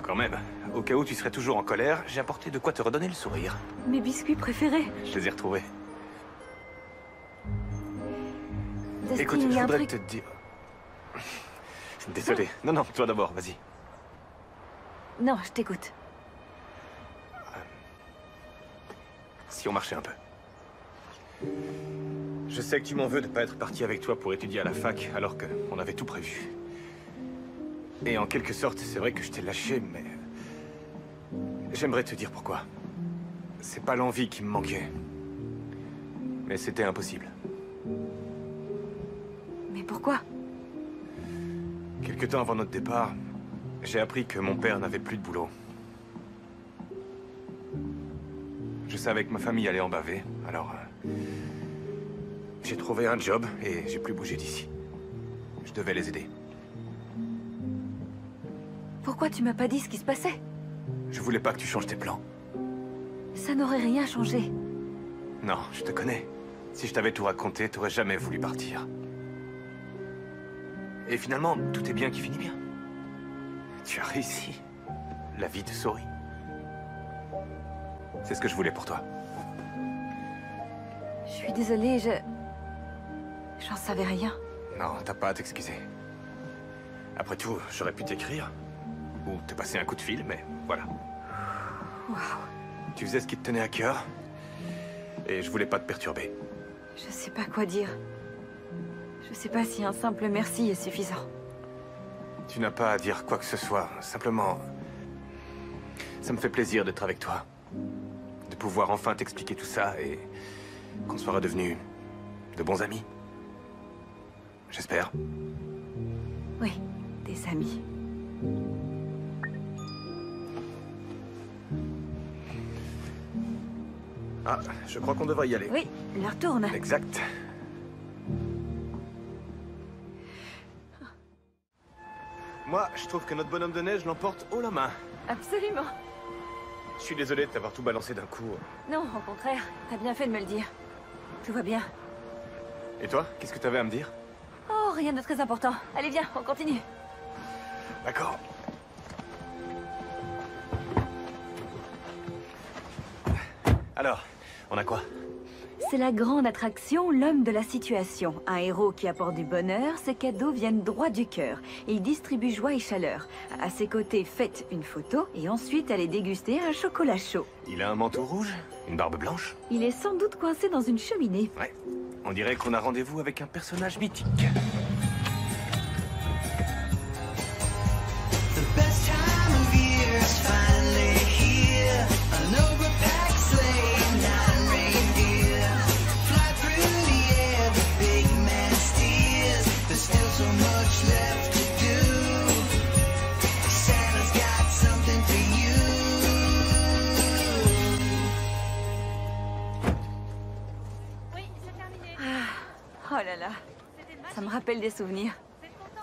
Speaker 5: Quand même, au cas où tu serais toujours en colère, j'ai apporté de quoi te redonner le sourire.
Speaker 2: Mes biscuits préférés.
Speaker 5: Je les ai retrouvés.
Speaker 2: Dustin,
Speaker 5: Écoute,
Speaker 2: il y
Speaker 5: je
Speaker 2: a un
Speaker 5: voudrais
Speaker 2: truc...
Speaker 5: te dire... Désolé. Non, toi d'abord, vas-y.
Speaker 2: Non, je t'écoute.
Speaker 5: Si on marchait un peu. Je sais que tu m'en veux de pas être parti avec toi pour étudier à la fac, alors qu'on avait tout prévu. Et en quelque sorte, c'est vrai que je t'ai lâché, mais... J'aimerais te dire pourquoi. C'est pas l'envie qui me manquait. Mais c'était impossible.
Speaker 2: Mais pourquoi?
Speaker 5: Quelque temps avant notre départ, j'ai appris que mon père n'avait plus de boulot. Je savais que ma famille allait en baver, alors... j'ai trouvé un job et j'ai plus bougé d'ici. Je devais les aider.
Speaker 2: Pourquoi tu m'as pas dit ce qui se passait?
Speaker 5: Je voulais pas que tu changes tes plans.
Speaker 2: Ça n'aurait rien changé.
Speaker 5: Non, je te connais. Si je t'avais tout raconté, t'aurais jamais voulu partir. Et finalement, tout est bien qui finit bien. Tu as réussi. La vie te sourit. C'est ce que je voulais pour toi.
Speaker 2: Je suis désolée, j'en savais rien.
Speaker 5: Non, t'as pas à t'excuser. Après tout, j'aurais pu t'écrire. Ou te passer un coup de fil, mais voilà.
Speaker 2: Waouh.
Speaker 5: Tu faisais ce qui te tenait à cœur. Et je voulais pas te perturber.
Speaker 2: Je sais pas quoi dire. Je sais pas si un simple merci est suffisant.
Speaker 5: Tu n'as pas à dire quoi que ce soit. Simplement... ça me fait plaisir d'être avec toi. De pouvoir enfin t'expliquer tout ça et... qu'on soit redevenus de bons amis. J'espère.
Speaker 2: Oui, des amis.
Speaker 5: Ah, je crois qu'on devrait y aller.
Speaker 2: Oui, l'heure tourne.
Speaker 5: Exact. Moi, je trouve que notre bonhomme de neige l'emporte haut la main.
Speaker 2: Absolument.
Speaker 5: Je suis désolé de t'avoir tout balancé d'un coup.
Speaker 2: Non, au contraire, t'as bien fait de me le dire. Tout va bien.
Speaker 5: Et toi, qu'est-ce que t'avais à me dire?
Speaker 2: Oh, rien de très important. Allez, viens, on continue.
Speaker 5: D'accord. Alors, on a quoi?
Speaker 2: C'est la grande attraction, l'homme de la situation. Un héros qui apporte du bonheur, ses cadeaux viennent droit du cœur. Il distribue joie et chaleur. À ses côtés, faites une photo et ensuite allez déguster un chocolat chaud.
Speaker 5: Il a un manteau rouge? Une barbe blanche?
Speaker 2: Il est sans doute coincé dans une cheminée.
Speaker 5: Ouais. On dirait qu'on a rendez-vous avec un personnage mythique.
Speaker 2: Oh là là, ça me rappelle des souvenirs.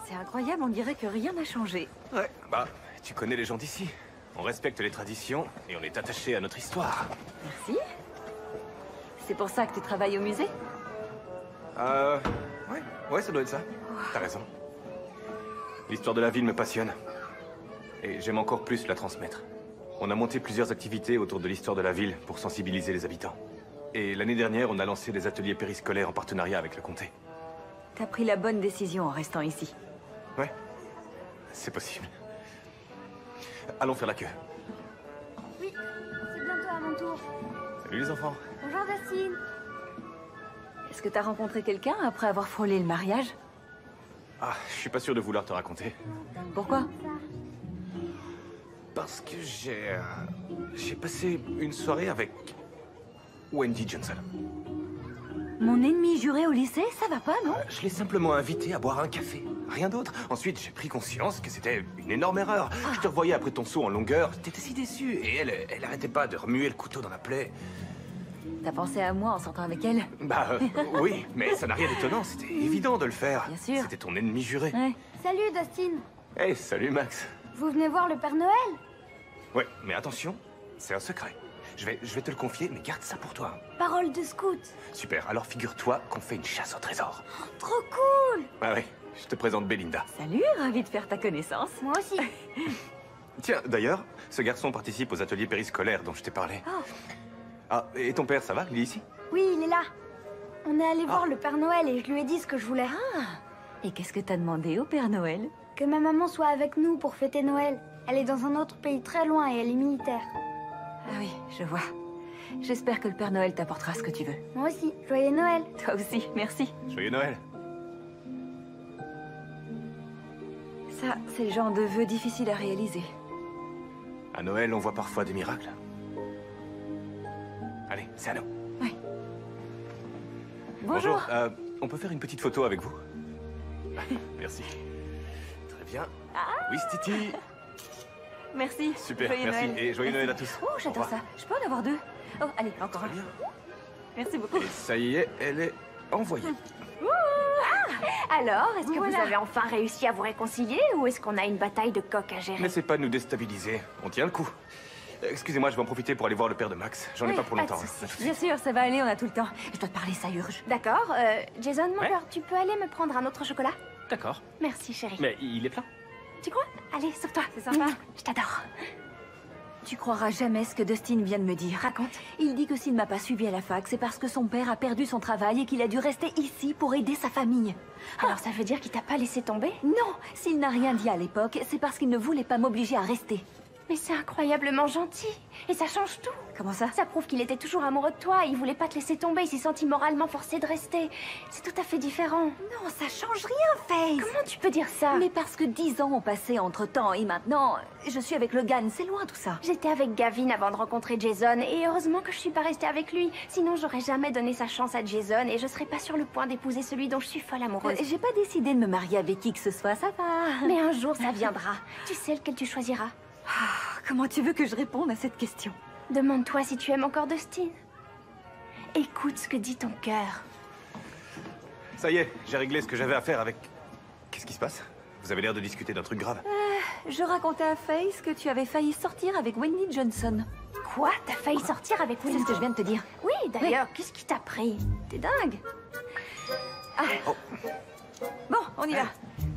Speaker 2: C'est incroyable, on dirait que rien n'a changé.
Speaker 5: Ouais, bah, tu connais les gens d'ici. On respecte les traditions et on est attaché à notre histoire.
Speaker 2: Merci. C'est pour ça que tu travailles au musée?
Speaker 5: Ouais, ça doit être ça. T'as raison. L'histoire de la ville me passionne. Et j'aime encore plus la transmettre. On a monté plusieurs activités autour de l'histoire de la ville pour sensibiliser les habitants. Et l'année dernière, on a lancé des ateliers périscolaires en partenariat avec le comté.
Speaker 2: T'as pris la bonne décision en restant ici.
Speaker 5: Ouais, c'est possible. Allons faire la queue.
Speaker 1: Oui, c'est bientôt à mon tour.
Speaker 5: Salut les enfants.
Speaker 1: Bonjour Dustin.
Speaker 2: Est-ce que t'as rencontré quelqu'un après avoir frôlé le mariage?
Speaker 5: Ah, je suis pas sûr de vouloir te raconter.
Speaker 2: Pourquoi?
Speaker 5: Parce que j'ai passé une soirée avec Wendy Johnson.
Speaker 2: Mon ennemi juré au lycée, ça va pas, non?
Speaker 5: Je l'ai simplement invitée à boire un café. Rien d'autre. Ensuite, j'ai pris conscience que c'était une énorme erreur. Je te revoyais après ton saut en longueur. T'étais si déçu. Et elle arrêtait pas de remuer le couteau dans la plaie.
Speaker 2: T'as pensé à moi en sortant avec elle?
Speaker 5: Bah, oui, mais ça n'a rien d'étonnant. C'était évident de le faire.
Speaker 2: Bien sûr.
Speaker 5: C'était ton ennemi juré.
Speaker 2: Ouais.
Speaker 1: Salut Dustin.
Speaker 5: Hey, salut Max.
Speaker 1: Vous venez voir le Père Noël?
Speaker 5: Ouais, mais attention, c'est un secret. Je vais te le confier, mais garde ça pour toi.
Speaker 1: Parole de scout.
Speaker 5: Super, alors figure-toi qu'on fait une chasse au trésor.
Speaker 1: Trop cool.
Speaker 5: Ah ouais, je te présente Belinda.
Speaker 2: Salut, ravi de faire ta connaissance.
Speaker 1: Moi aussi.
Speaker 5: Tiens, d'ailleurs, ce garçon participe aux ateliers périscolaires dont je t'ai parlé.
Speaker 1: Oh.
Speaker 5: Ah, et ton père, ça va? Il est ici?
Speaker 1: Oui, il est là. On est allé voir le Père Noël et je lui ai dit ce que je voulais.
Speaker 2: Et qu'est-ce que t'as demandé au Père Noël?
Speaker 1: Que ma maman soit avec nous pour fêter Noël. Elle est dans un autre pays très loin et elle est militaire.
Speaker 2: Ah oui, je vois. J'espère que le Père Noël t'apportera ce que tu veux.
Speaker 1: Moi aussi. Joyeux Noël.
Speaker 2: Toi aussi, merci.
Speaker 5: Joyeux Noël.
Speaker 2: Ça, c'est le genre de vœu difficile à réaliser.
Speaker 5: À Noël, on voit parfois des miracles. Allez, c'est à nous.
Speaker 2: Oui. Bonjour.
Speaker 5: On peut faire une petite photo avec vous? Merci. Très bien. Oui, Stiti.
Speaker 2: Merci.
Speaker 5: Super,
Speaker 2: Joyeux
Speaker 5: merci.
Speaker 2: Noël.
Speaker 5: Et joyeux Noël à tous.
Speaker 2: Oh, j'adore
Speaker 5: Au revoir.
Speaker 2: ça. Je peux en avoir 2? Oh, allez, encore un. Merci beaucoup.
Speaker 5: Et ça y est, elle est envoyée.
Speaker 1: Alors, est-ce que
Speaker 2: Voilà.
Speaker 1: vous avez enfin réussi à vous réconcilier ou est-ce qu'on a une bataille de coq à gérer?
Speaker 5: N'essaie pas de nous déstabiliser. On tient le coup. Excusez-moi, je vais en profiter pour aller voir le père de Max. J'en ai
Speaker 1: Oui,
Speaker 5: pas pour
Speaker 1: pas de
Speaker 5: longtemps.
Speaker 1: souci.
Speaker 5: À tout de suite.
Speaker 2: Bien sûr, ça va aller, on a tout le temps. Je dois te parler, ça urge.
Speaker 1: D'accord. Jason, mon
Speaker 8: Ouais.
Speaker 1: cœur, tu peux aller me prendre un autre chocolat?
Speaker 8: D'accord.
Speaker 1: Merci, chérie.
Speaker 8: Mais il est plein.
Speaker 1: Tu crois? Allez, sauve-toi.
Speaker 2: C'est sympa.
Speaker 1: Je t'adore.
Speaker 2: Tu croiras jamais ce que Dustin vient de me dire.
Speaker 1: Raconte.
Speaker 2: Il dit que s'il ne m'a pas suivi à la fac, c'est parce que son père a perdu son travail et qu'il a dû rester ici pour aider sa famille.
Speaker 1: Alors ça veut dire qu'il t'a pas laissé tomber?
Speaker 2: Non, s'il n'a rien dit à l'époque, c'est parce qu'il ne voulait pas m'obliger à rester.
Speaker 1: Mais c'est incroyablement gentil. Et ça change tout.
Speaker 2: Comment ça?
Speaker 1: Ça prouve qu'il était toujours amoureux de toi. Il voulait pas te laisser tomber. Il s'est senti moralement forcé de rester. C'est tout à fait différent.
Speaker 2: Non, ça change rien, Faith.
Speaker 1: Comment tu peux dire ça?
Speaker 2: Mais parce que 10 ans ont passé entre-temps et maintenant, je suis avec Logan, c'est loin tout ça.
Speaker 1: J'étais avec Gavin avant de rencontrer Jason. Et heureusement que je suis pas restée avec lui. Sinon, j'aurais jamais donné sa chance à Jason. Et je serais pas sur le point d'épouser celui dont je suis folle amoureuse.
Speaker 2: J'ai pas décidé de me marier avec qui que ce soit, ça va.
Speaker 1: Mais un jour, ça viendra. Tu sais lequel tu choisiras.
Speaker 2: Comment tu veux que je réponde à cette question?
Speaker 1: Demande-toi si tu aimes encore Dustin. Écoute ce que dit ton cœur.
Speaker 5: Ça y est, j'ai réglé ce que j'avais à faire avec... Qu'est-ce qui se passe? Vous avez l'air de discuter d'un truc grave.
Speaker 2: Je racontais à Faith que tu avais failli sortir avec Wendy Johnson.
Speaker 1: Quoi? T'as failli sortir avec
Speaker 2: C'est
Speaker 1: Wendy?
Speaker 2: ce que je viens de te dire.
Speaker 1: Oui, d'ailleurs, qu'est-ce qui t'a pris? T'es dingue.
Speaker 2: Bon, on y va.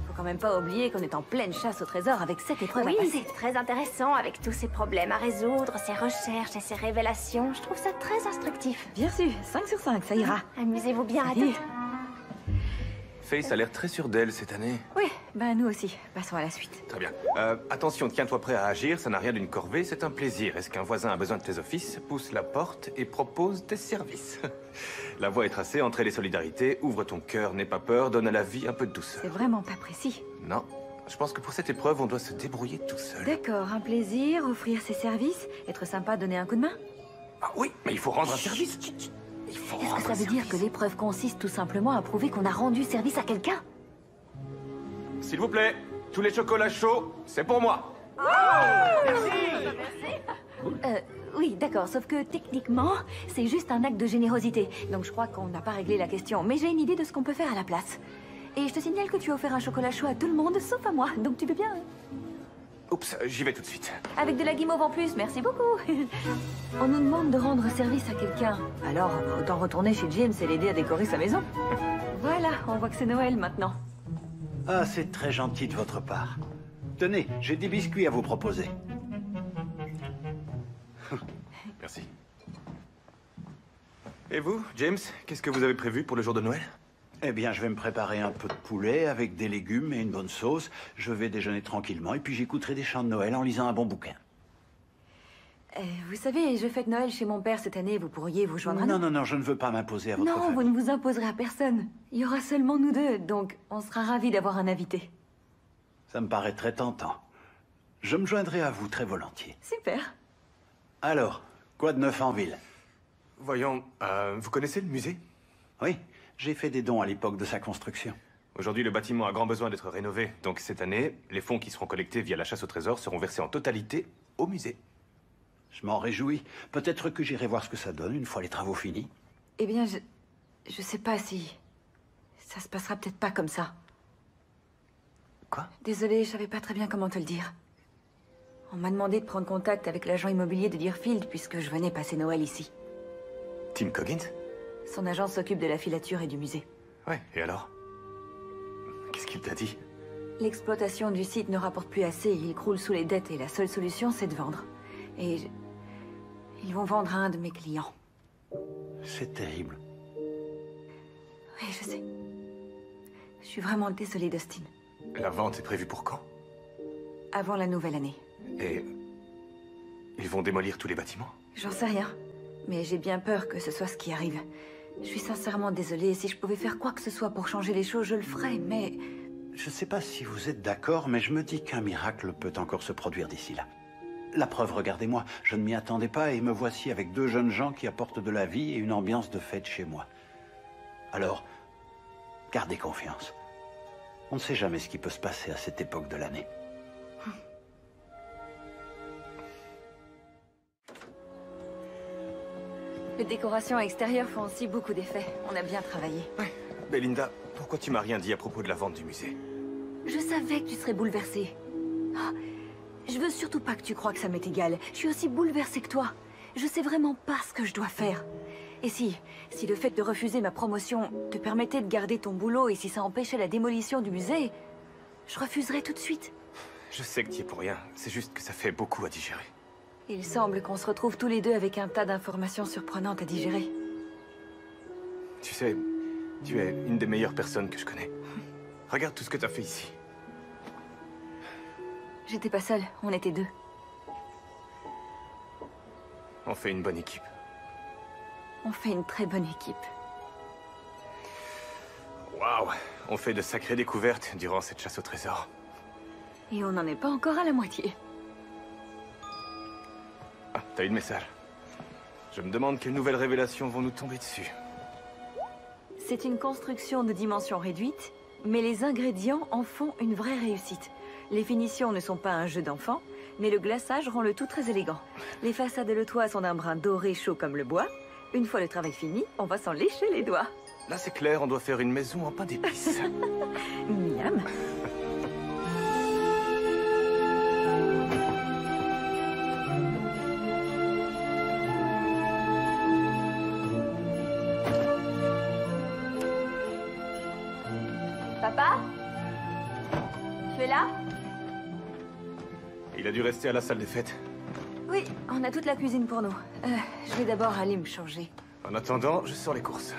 Speaker 2: Faut quand même pas oublier qu'on est en pleine chasse au trésor avec cette épreuve
Speaker 1: Oui,
Speaker 2: à passer.
Speaker 1: c'est très intéressant avec tous ces problèmes à résoudre, ces recherches et ces révélations. Je trouve ça très instructif.
Speaker 2: Bien sûr, 5 sur 5, ça ira.
Speaker 1: Amusez-vous bien à
Speaker 2: Salut.
Speaker 1: toutes.
Speaker 5: Faith a l'air très sûre d'elle cette année.
Speaker 2: Oui, ben nous aussi. Passons à la suite.
Speaker 5: Très bien. Attention, tiens-toi prêt à agir, ça n'a rien d'une corvée, c'est un plaisir. Est-ce qu'un voisin a besoin de tes offices? Pousse la porte et propose tes services. La voie est tracée, entrée les solidarités, ouvre ton cœur, n'aie pas peur, donne à la vie un peu de douceur.
Speaker 2: C'est vraiment pas précis.
Speaker 5: Non, je pense que pour cette épreuve, on doit se débrouiller tout seul.
Speaker 2: D'accord, un plaisir, offrir ses services, être sympa, donner un coup de main.
Speaker 5: Ah oui, mais il faut rendre un service. Il faut
Speaker 2: Est-ce que
Speaker 5: rendre
Speaker 2: ça
Speaker 5: un
Speaker 2: veut dire que
Speaker 5: service.
Speaker 2: l'épreuve consiste tout simplement à prouver qu'on a rendu service à quelqu'un?
Speaker 5: S'il vous plaît, tous les chocolats chauds, c'est pour moi.
Speaker 2: Oui, d'accord, sauf que techniquement, c'est juste un acte de générosité. Donc je crois qu'on n'a pas réglé la question. Mais j'ai une idée de ce qu'on peut faire à la place. Et je te signale que tu as offert un chocolat chaud à tout le monde, sauf à moi. Donc tu peux bien.
Speaker 5: Oups, j'y vais tout de suite.
Speaker 2: Avec de la guimauve en plus, merci beaucoup. On nous demande de rendre service à quelqu'un. Alors, autant retourner chez James et l'aider à décorer sa maison. Voilà, on voit que c'est Noël maintenant.
Speaker 6: Ah, c'est très gentil de votre part. Tenez, j'ai des biscuits à vous proposer.
Speaker 5: Merci. Et vous, James, qu'est-ce que vous avez prévu pour le jour de Noël?
Speaker 6: Eh bien, je vais me préparer un peu de poulet avec des légumes et une bonne sauce. Je vais déjeuner tranquillement et puis j'écouterai des chants de Noël en lisant un bon bouquin.
Speaker 2: Vous savez, je fête Noël chez mon père cette année. Vous pourriez vous joindre à nous?
Speaker 6: Non, je ne veux pas m'imposer à votre
Speaker 2: Non, vous
Speaker 6: famille.
Speaker 2: ne vous imposerez à personne. Il y aura seulement nous deux, donc on sera ravis d'avoir un invité.
Speaker 6: Ça me paraît très tentant. Je me joindrai à vous très volontiers.
Speaker 2: Super.
Speaker 6: Alors, quoi de neuf en ville?
Speaker 5: Voyons, vous connaissez le musée?
Speaker 6: Oui, j'ai fait des dons à l'époque de sa construction.
Speaker 5: Aujourd'hui, le bâtiment a grand besoin d'être rénové. Donc cette année, les fonds qui seront collectés via la chasse au trésor seront versés en totalité au musée.
Speaker 6: Je m'en réjouis. Peut-être que j'irai voir ce que ça donne une fois les travaux finis.
Speaker 2: Eh bien, je sais pas si... Ça se passera peut-être pas comme ça.
Speaker 5: Quoi?
Speaker 2: Désolée, je savais pas très bien comment te le dire. On m'a demandé de prendre contact avec l'agent immobilier de Deerfield puisque je venais passer Noël ici.
Speaker 5: Tim Coggins?
Speaker 2: Son agence s'occupe de la filature et du musée.
Speaker 5: Ouais, et alors? Qu'est-ce qu'il t'a dit?
Speaker 2: L'exploitation du site ne rapporte plus assez, il croule sous les dettes et la seule solution c'est de vendre. Et ils vont vendre à un de mes clients.
Speaker 6: C'est terrible.
Speaker 2: Oui, je sais. Je suis vraiment désolée, Dustin.
Speaker 5: La vente est prévue pour quand?
Speaker 2: Avant la nouvelle année.
Speaker 5: Et... ils vont démolir tous les bâtiments?
Speaker 2: J'en sais rien. Mais j'ai bien peur que ce soit ce qui arrive. Je suis sincèrement désolée. Si je pouvais faire quoi que ce soit pour changer les choses, je le ferais, mais...
Speaker 6: Je ne sais pas si vous êtes d'accord, mais je me dis qu'un miracle peut encore se produire d'ici là. La preuve, regardez-moi, je ne m'y attendais pas et me voici avec deux jeunes gens qui apportent de la vie et une ambiance de fête chez moi. Alors, gardez confiance. On ne sait jamais ce qui peut se passer à cette époque de l'année.
Speaker 2: Les décorations extérieures font aussi beaucoup d'effet. On a bien travaillé.
Speaker 5: Ouais. Belinda, pourquoi tu m'as rien dit à propos de la vente du musée?
Speaker 2: Je savais que tu serais bouleversée. Ah, je veux surtout pas que tu crois que ça m'est égal. Je suis aussi bouleversée que toi. Je sais vraiment pas ce que je dois faire. Et si le fait de refuser ma promotion te permettait de garder ton boulot et si ça empêchait la démolition du musée, je refuserais tout de suite.
Speaker 5: Je sais que tu es pour rien. C'est juste que ça fait beaucoup à digérer.
Speaker 2: Il semble qu'on se retrouve tous les deux avec un tas d'informations surprenantes à digérer.
Speaker 5: Tu sais, tu es une des meilleures personnes que je connais. Regarde tout ce que tu as fait ici.
Speaker 2: J'étais pas seule, on était deux.
Speaker 5: On fait une bonne équipe.
Speaker 2: On fait une très bonne équipe.
Speaker 5: Waouh! On fait de sacrées découvertes durant cette chasse au trésor.
Speaker 2: Et on n'en est pas encore à la moitié.
Speaker 5: Ah, t'as eu le message. Je me demande quelles nouvelles révélations vont nous tomber dessus.
Speaker 2: C'est une construction de dimension réduite, mais les ingrédients en font une vraie réussite. Les finitions ne sont pas un jeu d'enfant, mais le glaçage rend le tout très élégant. Les façades et le toit sont d'un brun doré chaud comme le bois. Une fois le travail fini, on va s'en lécher les doigts.
Speaker 5: Là, c'est clair, on doit faire une maison en pain d'épices.
Speaker 2: Miam.
Speaker 1: Papa? Tu es là?
Speaker 5: Il a dû rester à la salle des fêtes.
Speaker 2: Oui, on a toute la cuisine pour nous. Je vais d'abord aller me changer.
Speaker 5: En attendant, je sors les courses.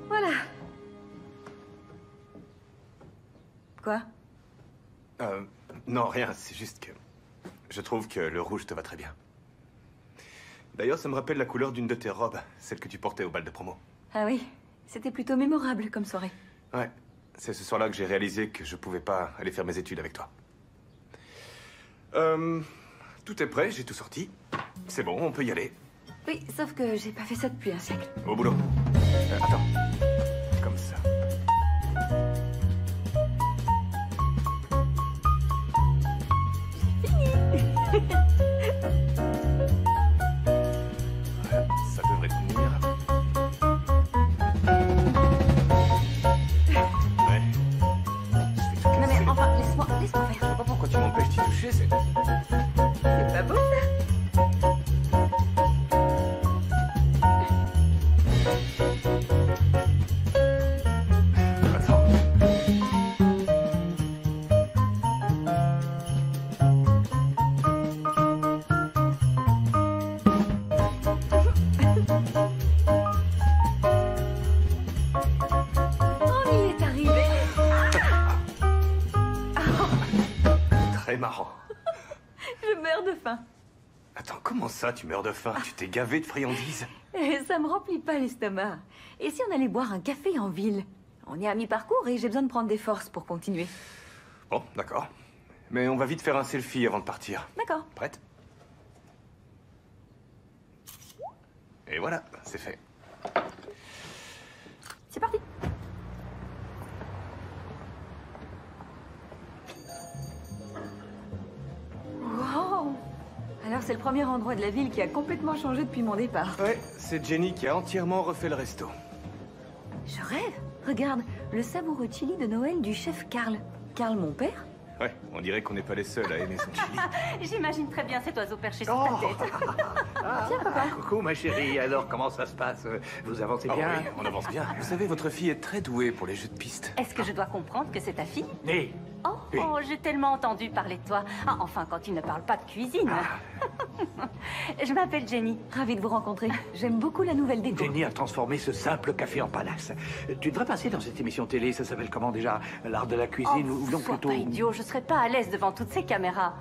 Speaker 2: Voilà. Quoi?
Speaker 5: Non, rien, c'est juste que... Je trouve que le rouge te va très bien. D'ailleurs, ça me rappelle la couleur d'une de tes robes, celle que tu portais au bal de promo.
Speaker 2: Ah oui, c'était plutôt mémorable comme soirée.
Speaker 5: Ouais, c'est ce soir-là que j'ai réalisé que je pouvais pas aller faire mes études avec toi. Tout est prêt, j'ai tout sorti. C'est bon, on peut y aller.
Speaker 2: Oui, sauf que j'ai pas fait ça depuis un siècle.
Speaker 5: Au boulot. Attends. Comme ça. Ça devrait tenir. Ouais.
Speaker 2: Non mais enfin, laisse-moi faire.
Speaker 5: Je sais pas pourquoi tu m'empêches d'y toucher, c'est...
Speaker 2: C'est pas beau ça?
Speaker 5: Attends.
Speaker 2: On y est arrivé.
Speaker 5: Très marrant.
Speaker 2: Je meurs de faim.
Speaker 5: Attends, comment ça, tu meurs de faim? Tu t'es gavé de friandises?
Speaker 2: Et ça me remplit pas l'estomac. Et si on allait boire un café en ville? On est à mi-parcours et j'ai besoin de prendre des forces pour continuer.
Speaker 5: Bon, d'accord. Mais on va vite faire un selfie avant de partir.
Speaker 2: D'accord.
Speaker 5: Prête? Et voilà, c'est fait.
Speaker 2: C'est parti. Wow! Alors c'est le premier endroit de la ville qui a complètement changé depuis mon départ.
Speaker 5: Ouais, c'est Jenny qui a entièrement refait le resto.
Speaker 2: Je rêve. Regarde, le savoureux chili de Noël du chef Karl. Karl, mon père?
Speaker 5: Ouais, on dirait qu'on n'est pas les seuls à aimer son chili.
Speaker 9: J'imagine très bien cet oiseau perché sur ta tête.
Speaker 2: Tiens, papa.
Speaker 6: Coucou, ma chérie. Alors, comment ça se passe? Vous avancez
Speaker 5: Ah
Speaker 6: bien?
Speaker 5: oui, on avance bien. Vous savez, votre fille est très douée pour les jeux de piste.
Speaker 9: Est-ce que je dois comprendre que c'est ta fille?
Speaker 6: Né.
Speaker 9: Oh, Oh, j'ai tellement entendu parler de toi. Ah, enfin, quand il ne parle pas de cuisine. Je m'appelle Jenny.
Speaker 2: Ravie de vous rencontrer. J'aime beaucoup la nouvelle déco.
Speaker 6: Jenny a transformé ce simple café en palace. Tu devrais passer dans cette émission télé, ça s'appelle comment déjà? L'art de la cuisine,
Speaker 9: Oh,
Speaker 6: ou non
Speaker 9: sois
Speaker 6: plutôt...
Speaker 9: pas idiot, je serais pas à l'aise devant toutes ces caméras.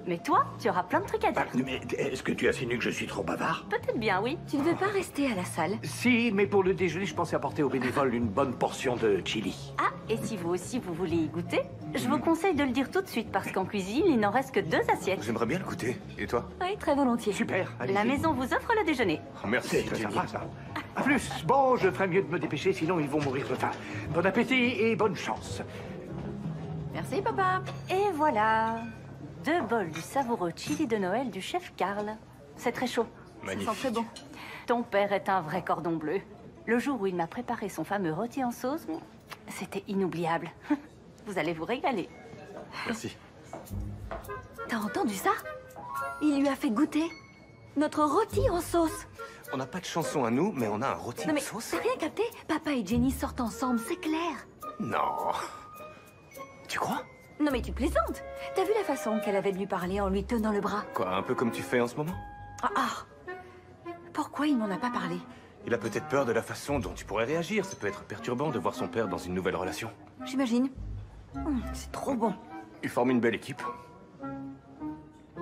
Speaker 9: Mais toi, tu auras plein de trucs à dire.
Speaker 6: Mais est-ce que tu insinues que je suis trop bavard?
Speaker 9: Peut-être bien, oui.
Speaker 2: Tu ne veux pas rester à la salle?
Speaker 6: Si, mais pour le déjeuner, je pensais apporter aux bénévoles une bonne portion de chili.
Speaker 9: Ah, et si vous aussi vous voulez y goûter, je vous conseille de le dire tout de suite parce qu'en cuisine, il n'en reste que 2 assiettes.
Speaker 5: J'aimerais bien le goûter. Et toi?
Speaker 2: Oui, très volontiers.
Speaker 6: Super, allez-y.
Speaker 9: La maison vous offre le déjeuner.
Speaker 5: Oh, merci,
Speaker 6: C'est très
Speaker 5: Jenny.
Speaker 6: sympa, ça. À plus. Bon, je ferais mieux de me dépêcher, sinon ils vont mourir de faim. Bon appétit et bonne chance.
Speaker 2: Merci, papa.
Speaker 9: Et voilà. 2 bols du savoureux chili de Noël du chef Karl. C'est très chaud.
Speaker 5: Magnifique.
Speaker 2: Ça sent très bon.
Speaker 9: Ton père est un vrai cordon bleu. Le jour où il m'a préparé son fameux rôti en sauce, c'était inoubliable. Vous allez vous régaler.
Speaker 5: Merci.
Speaker 2: T'as entendu ça? Il lui a fait goûter notre rôti en sauce.
Speaker 5: On n'a pas de chanson à nous, mais on a un rôti
Speaker 2: Non
Speaker 5: de
Speaker 2: mais
Speaker 5: sauce.
Speaker 2: t'as rien capté? Papa et Jenny sortent ensemble, c'est clair.
Speaker 5: Non. Tu crois?
Speaker 2: Non mais tu plaisantes. T'as vu la façon qu'elle avait de lui parler en lui tenant le bras?
Speaker 5: Quoi, un peu comme tu fais en ce moment?
Speaker 2: Pourquoi il m'en a pas parlé?
Speaker 5: Il a peut-être peur de la façon dont tu pourrais réagir. Ça peut être perturbant de voir son père dans une nouvelle relation.
Speaker 2: J'imagine. C'est trop bon.
Speaker 5: Ils forment une belle équipe.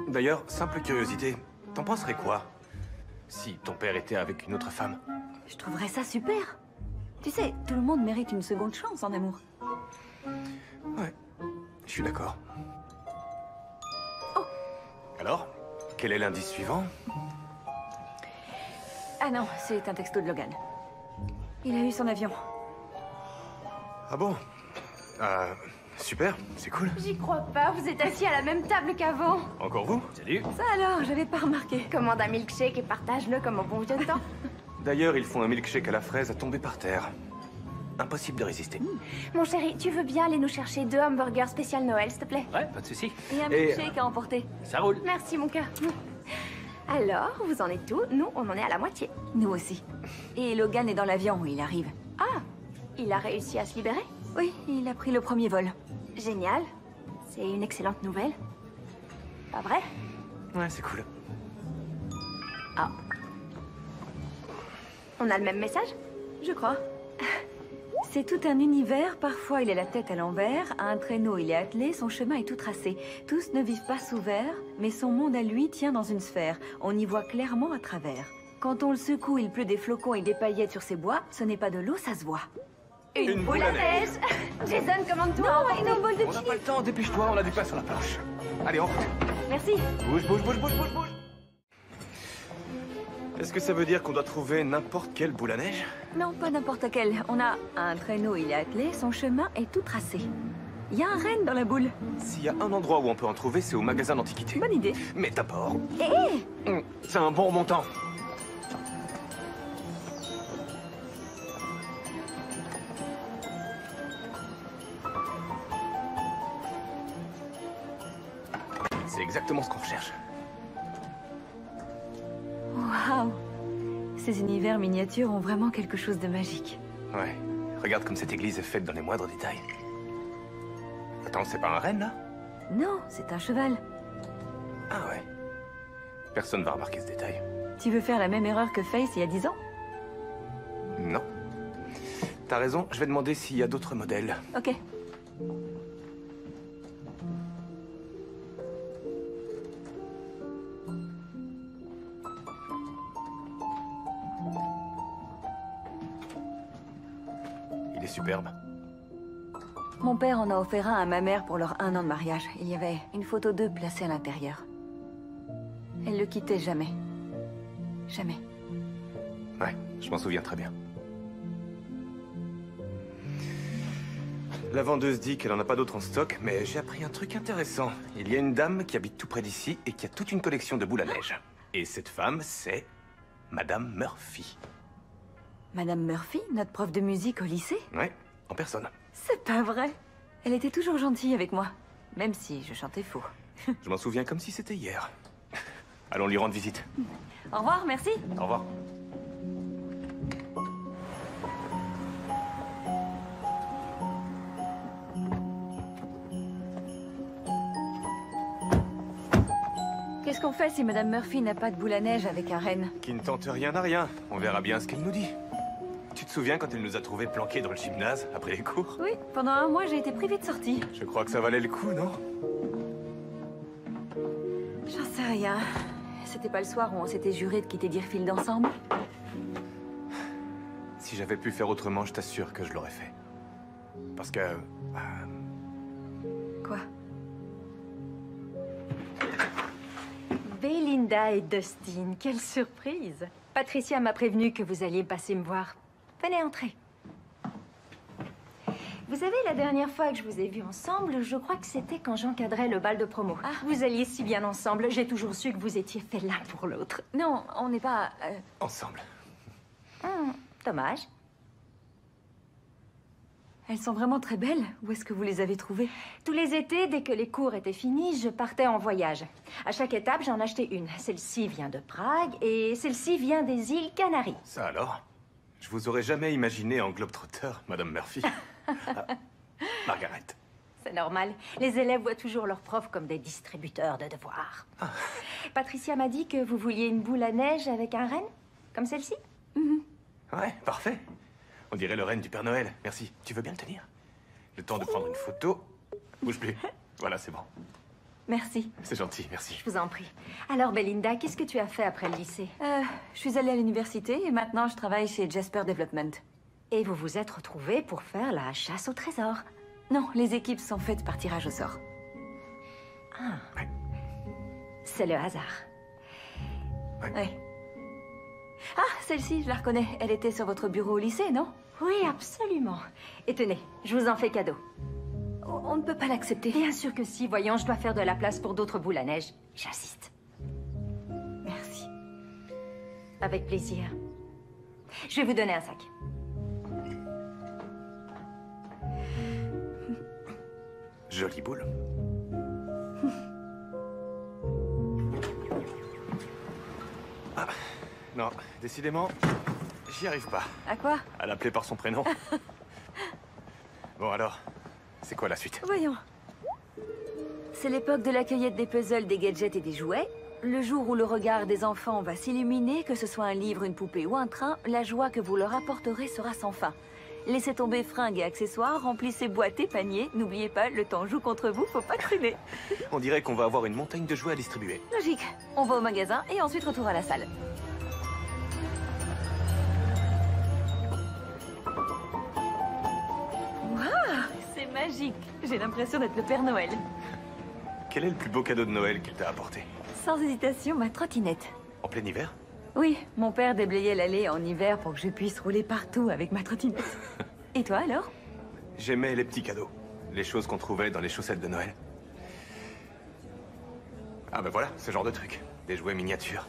Speaker 5: D'ailleurs, simple curiosité, t'en penserais quoi si ton père était avec une autre femme?
Speaker 2: Je trouverais ça super. Tu sais, tout le monde mérite une seconde chance en amour.
Speaker 5: Ouais, je suis d'accord.
Speaker 2: Oh.
Speaker 5: Alors, quel est l'indice suivant?
Speaker 2: Ah non, c'est un texto de Logan. Il a eu son avion.
Speaker 5: Ah bon? Super, c'est cool.
Speaker 1: J'y crois pas, vous êtes assis à la même table qu'avant.
Speaker 5: Encore vous?
Speaker 4: Salut.
Speaker 2: Ça alors, j'avais pas remarqué.
Speaker 1: Commande un milkshake et partage-le comme au bon vieux temps.
Speaker 5: D'ailleurs, ils font un milkshake à la fraise à tomber par terre. Impossible de résister.
Speaker 1: Mon chéri, tu veux bien aller nous chercher 2 hamburgers spécial Noël, s'il te plaît?
Speaker 4: Ouais, pas de souci.
Speaker 2: Et un
Speaker 5: Et-
Speaker 2: milkshake à emporter.
Speaker 4: Ça roule.
Speaker 1: Merci, mon cœur. Alors, vous en êtes où? Nous, on en est à la moitié.
Speaker 2: Nous aussi. Et Logan est dans l'avion, il arrive.
Speaker 1: Ah, il a réussi à se libérer?
Speaker 2: Oui, il a pris le premier vol.
Speaker 1: Génial. C'est une excellente nouvelle. Pas vrai?
Speaker 5: Ouais, c'est cool.
Speaker 1: Ah. On a le même message?
Speaker 2: Je crois. C'est tout un univers, parfois il a la tête à l'envers, à un traîneau il est attelé, son chemin est tout tracé. Tous ne vivent pas sous verre, mais son monde à lui tient dans une sphère. On y voit clairement à travers. Quand on le secoue, il pleut des flocons et des paillettes sur ses bois, ce n'est pas de l'eau, ça se voit.
Speaker 1: Une boule à neige. Jason, commande-toi.
Speaker 2: Non, et nos bols de
Speaker 5: On n'a
Speaker 2: chili.
Speaker 5: pas le temps, dépêche-toi, on a du pain sur la planche. Allez, on route.
Speaker 2: Merci.
Speaker 5: Bouge, bouge, bouge, bouge, bouge, bouge. Est-ce que ça veut dire qu'on doit trouver n'importe quelle boule à neige?
Speaker 2: Non, pas n'importe quel. On a un traîneau, il est attelé, son chemin est tout tracé. Il y a un renne dans la boule.
Speaker 5: S'il y a un endroit où on peut en trouver, c'est au magasin d'antiquité.
Speaker 2: Bonne idée.
Speaker 5: Mais d'abord...
Speaker 2: Hé
Speaker 5: C'est un bon remontant. C'est exactement ce qu'on recherche.
Speaker 2: Waouh. Ces univers miniatures ont vraiment quelque chose de magique.
Speaker 5: Ouais. Regarde comme cette église est faite dans les moindres détails. Attends, c'est pas un renne, là?
Speaker 2: Non, c'est un cheval.
Speaker 5: Ah ouais. Personne va remarquer ce détail.
Speaker 2: Tu veux faire la même erreur que Face il y a 10 ans?
Speaker 5: Non. T'as raison, je vais demander s'il y a d'autres modèles.
Speaker 2: Ok.
Speaker 5: Il est superbe.
Speaker 2: Mon père en a offert un à ma mère pour leur 1 an de mariage. Il y avait une photo d'eux placée à l'intérieur. Elle le quittait jamais. Jamais.
Speaker 5: Ouais, je m'en souviens très bien. La vendeuse dit qu'elle en a pas d'autres en stock, mais j'ai appris un truc intéressant. Il y a une dame qui habite tout près d'ici et qui a toute une collection de boules à neige. Et cette femme, c'est Madame Murphy.
Speaker 2: Madame Murphy, notre prof de musique au lycée?
Speaker 5: Ouais, en personne.
Speaker 2: C'est pas vrai. Elle était toujours gentille avec moi. Même si je chantais faux.
Speaker 5: Je m'en souviens comme si c'était hier. Allons lui rendre visite.
Speaker 2: Au revoir, merci.
Speaker 5: Au revoir.
Speaker 2: qu'on fait si Madame Murphy n'a pas de boule à neige avec un renne?
Speaker 5: Qui ne tente rien à rien. On verra bien ce qu'elle nous dit. Tu te souviens quand elle nous a trouvés planqués dans le gymnase, après les cours?
Speaker 2: Oui, pendant un mois, j'ai été privée de sortie.
Speaker 5: Je crois que ça valait le coup, non?
Speaker 2: J'en sais rien. C'était pas le soir où on s'était juré de quitter Deerfield ensemble?
Speaker 5: Si j'avais pu faire autrement, je t'assure que je l'aurais fait. Parce que...
Speaker 2: Quoi?
Speaker 1: Belinda et Dustin, quelle surprise! Patricia m'a prévenu que vous alliez passer me voir. Venez entrer. Vous savez, la dernière fois que je vous ai vus ensemble, je crois que c'était quand j'encadrais le bal de promo. Ah, vous alliez si bien ensemble, j'ai toujours su que vous étiez faits l'un pour l'autre.
Speaker 2: Non, on n'est pas...
Speaker 5: Ensemble.
Speaker 1: Dommage.
Speaker 2: Elles sont vraiment très belles. Où est-ce que vous les avez trouvées?
Speaker 1: Tous les étés, dès que les cours étaient finis, je partais en voyage. À chaque étape, j'en achetais une. Celle-ci vient de Prague et celle-ci vient des îles Canaries.
Speaker 5: Ça alors? Je vous aurais jamais imaginé en globe-trotter, Madame Murphy. Margaret.
Speaker 1: C'est normal. Les élèves voient toujours leurs profs comme des distributeurs de devoirs. Patricia m'a dit que vous vouliez une boule à neige avec un renne, comme celle-ci.
Speaker 5: Ouais, parfait. On dirait le renne du Père Noël. Merci. Tu veux bien le tenir? Le temps de prendre une photo. Bouge plus. Voilà, c'est bon.
Speaker 1: Merci.
Speaker 5: C'est gentil, merci.
Speaker 1: Je vous en prie. Alors, Belinda, qu'est-ce que tu as fait après le lycée?
Speaker 2: Je suis allée à l'université et maintenant je travaille chez Jasper Development.
Speaker 1: Et vous vous êtes retrouvés pour faire la chasse au trésor.
Speaker 2: Non, les équipes sont faites par tirage au sort.
Speaker 1: Ah.
Speaker 5: Ouais.
Speaker 1: C'est le hasard.
Speaker 2: Ouais. Ah, celle-ci, je la reconnais. Elle était sur votre bureau au lycée, non?
Speaker 1: Oui, absolument. Et tenez, je vous en fais cadeau.
Speaker 2: On ne peut pas l'accepter.
Speaker 1: Bien sûr que si. Voyons, je dois faire de la place pour d'autres boules à neige. J'insiste.
Speaker 2: Merci.
Speaker 1: Avec plaisir. Je vais vous donner un sac.
Speaker 5: Jolie boule. Ah, non, décidément, j'y arrive pas.
Speaker 2: À quoi?
Speaker 5: À l'appeler par son prénom. Bon alors, c'est quoi la suite?
Speaker 2: Voyons. C'est l'époque de la cueillette des puzzles, des gadgets et des jouets. Le jour où le regard des enfants va s'illuminer, que ce soit un livre, une poupée ou un train, la joie que vous leur apporterez sera sans fin. Laissez tomber fringues et accessoires, remplissez boîtes et paniers. N'oubliez pas, le temps joue contre vous, faut pas traîner.
Speaker 5: On dirait qu'on va avoir une montagne de jouets à distribuer.
Speaker 2: Logique. On va au magasin et ensuite retour à la salle. Waouh, c'est magique. J'ai l'impression d'être le Père Noël.
Speaker 5: Quel est le plus beau cadeau de Noël qu'il t'a apporté?
Speaker 2: Sans hésitation, ma trottinette.
Speaker 5: En plein hiver?
Speaker 2: Oui, mon père déblayait l'allée en hiver pour que je puisse rouler partout avec ma trottinette. Et toi alors?
Speaker 5: J'aimais les petits cadeaux. Les choses qu'on trouvait dans les chaussettes de Noël. Ah ben voilà, ce genre de truc. Des jouets miniatures.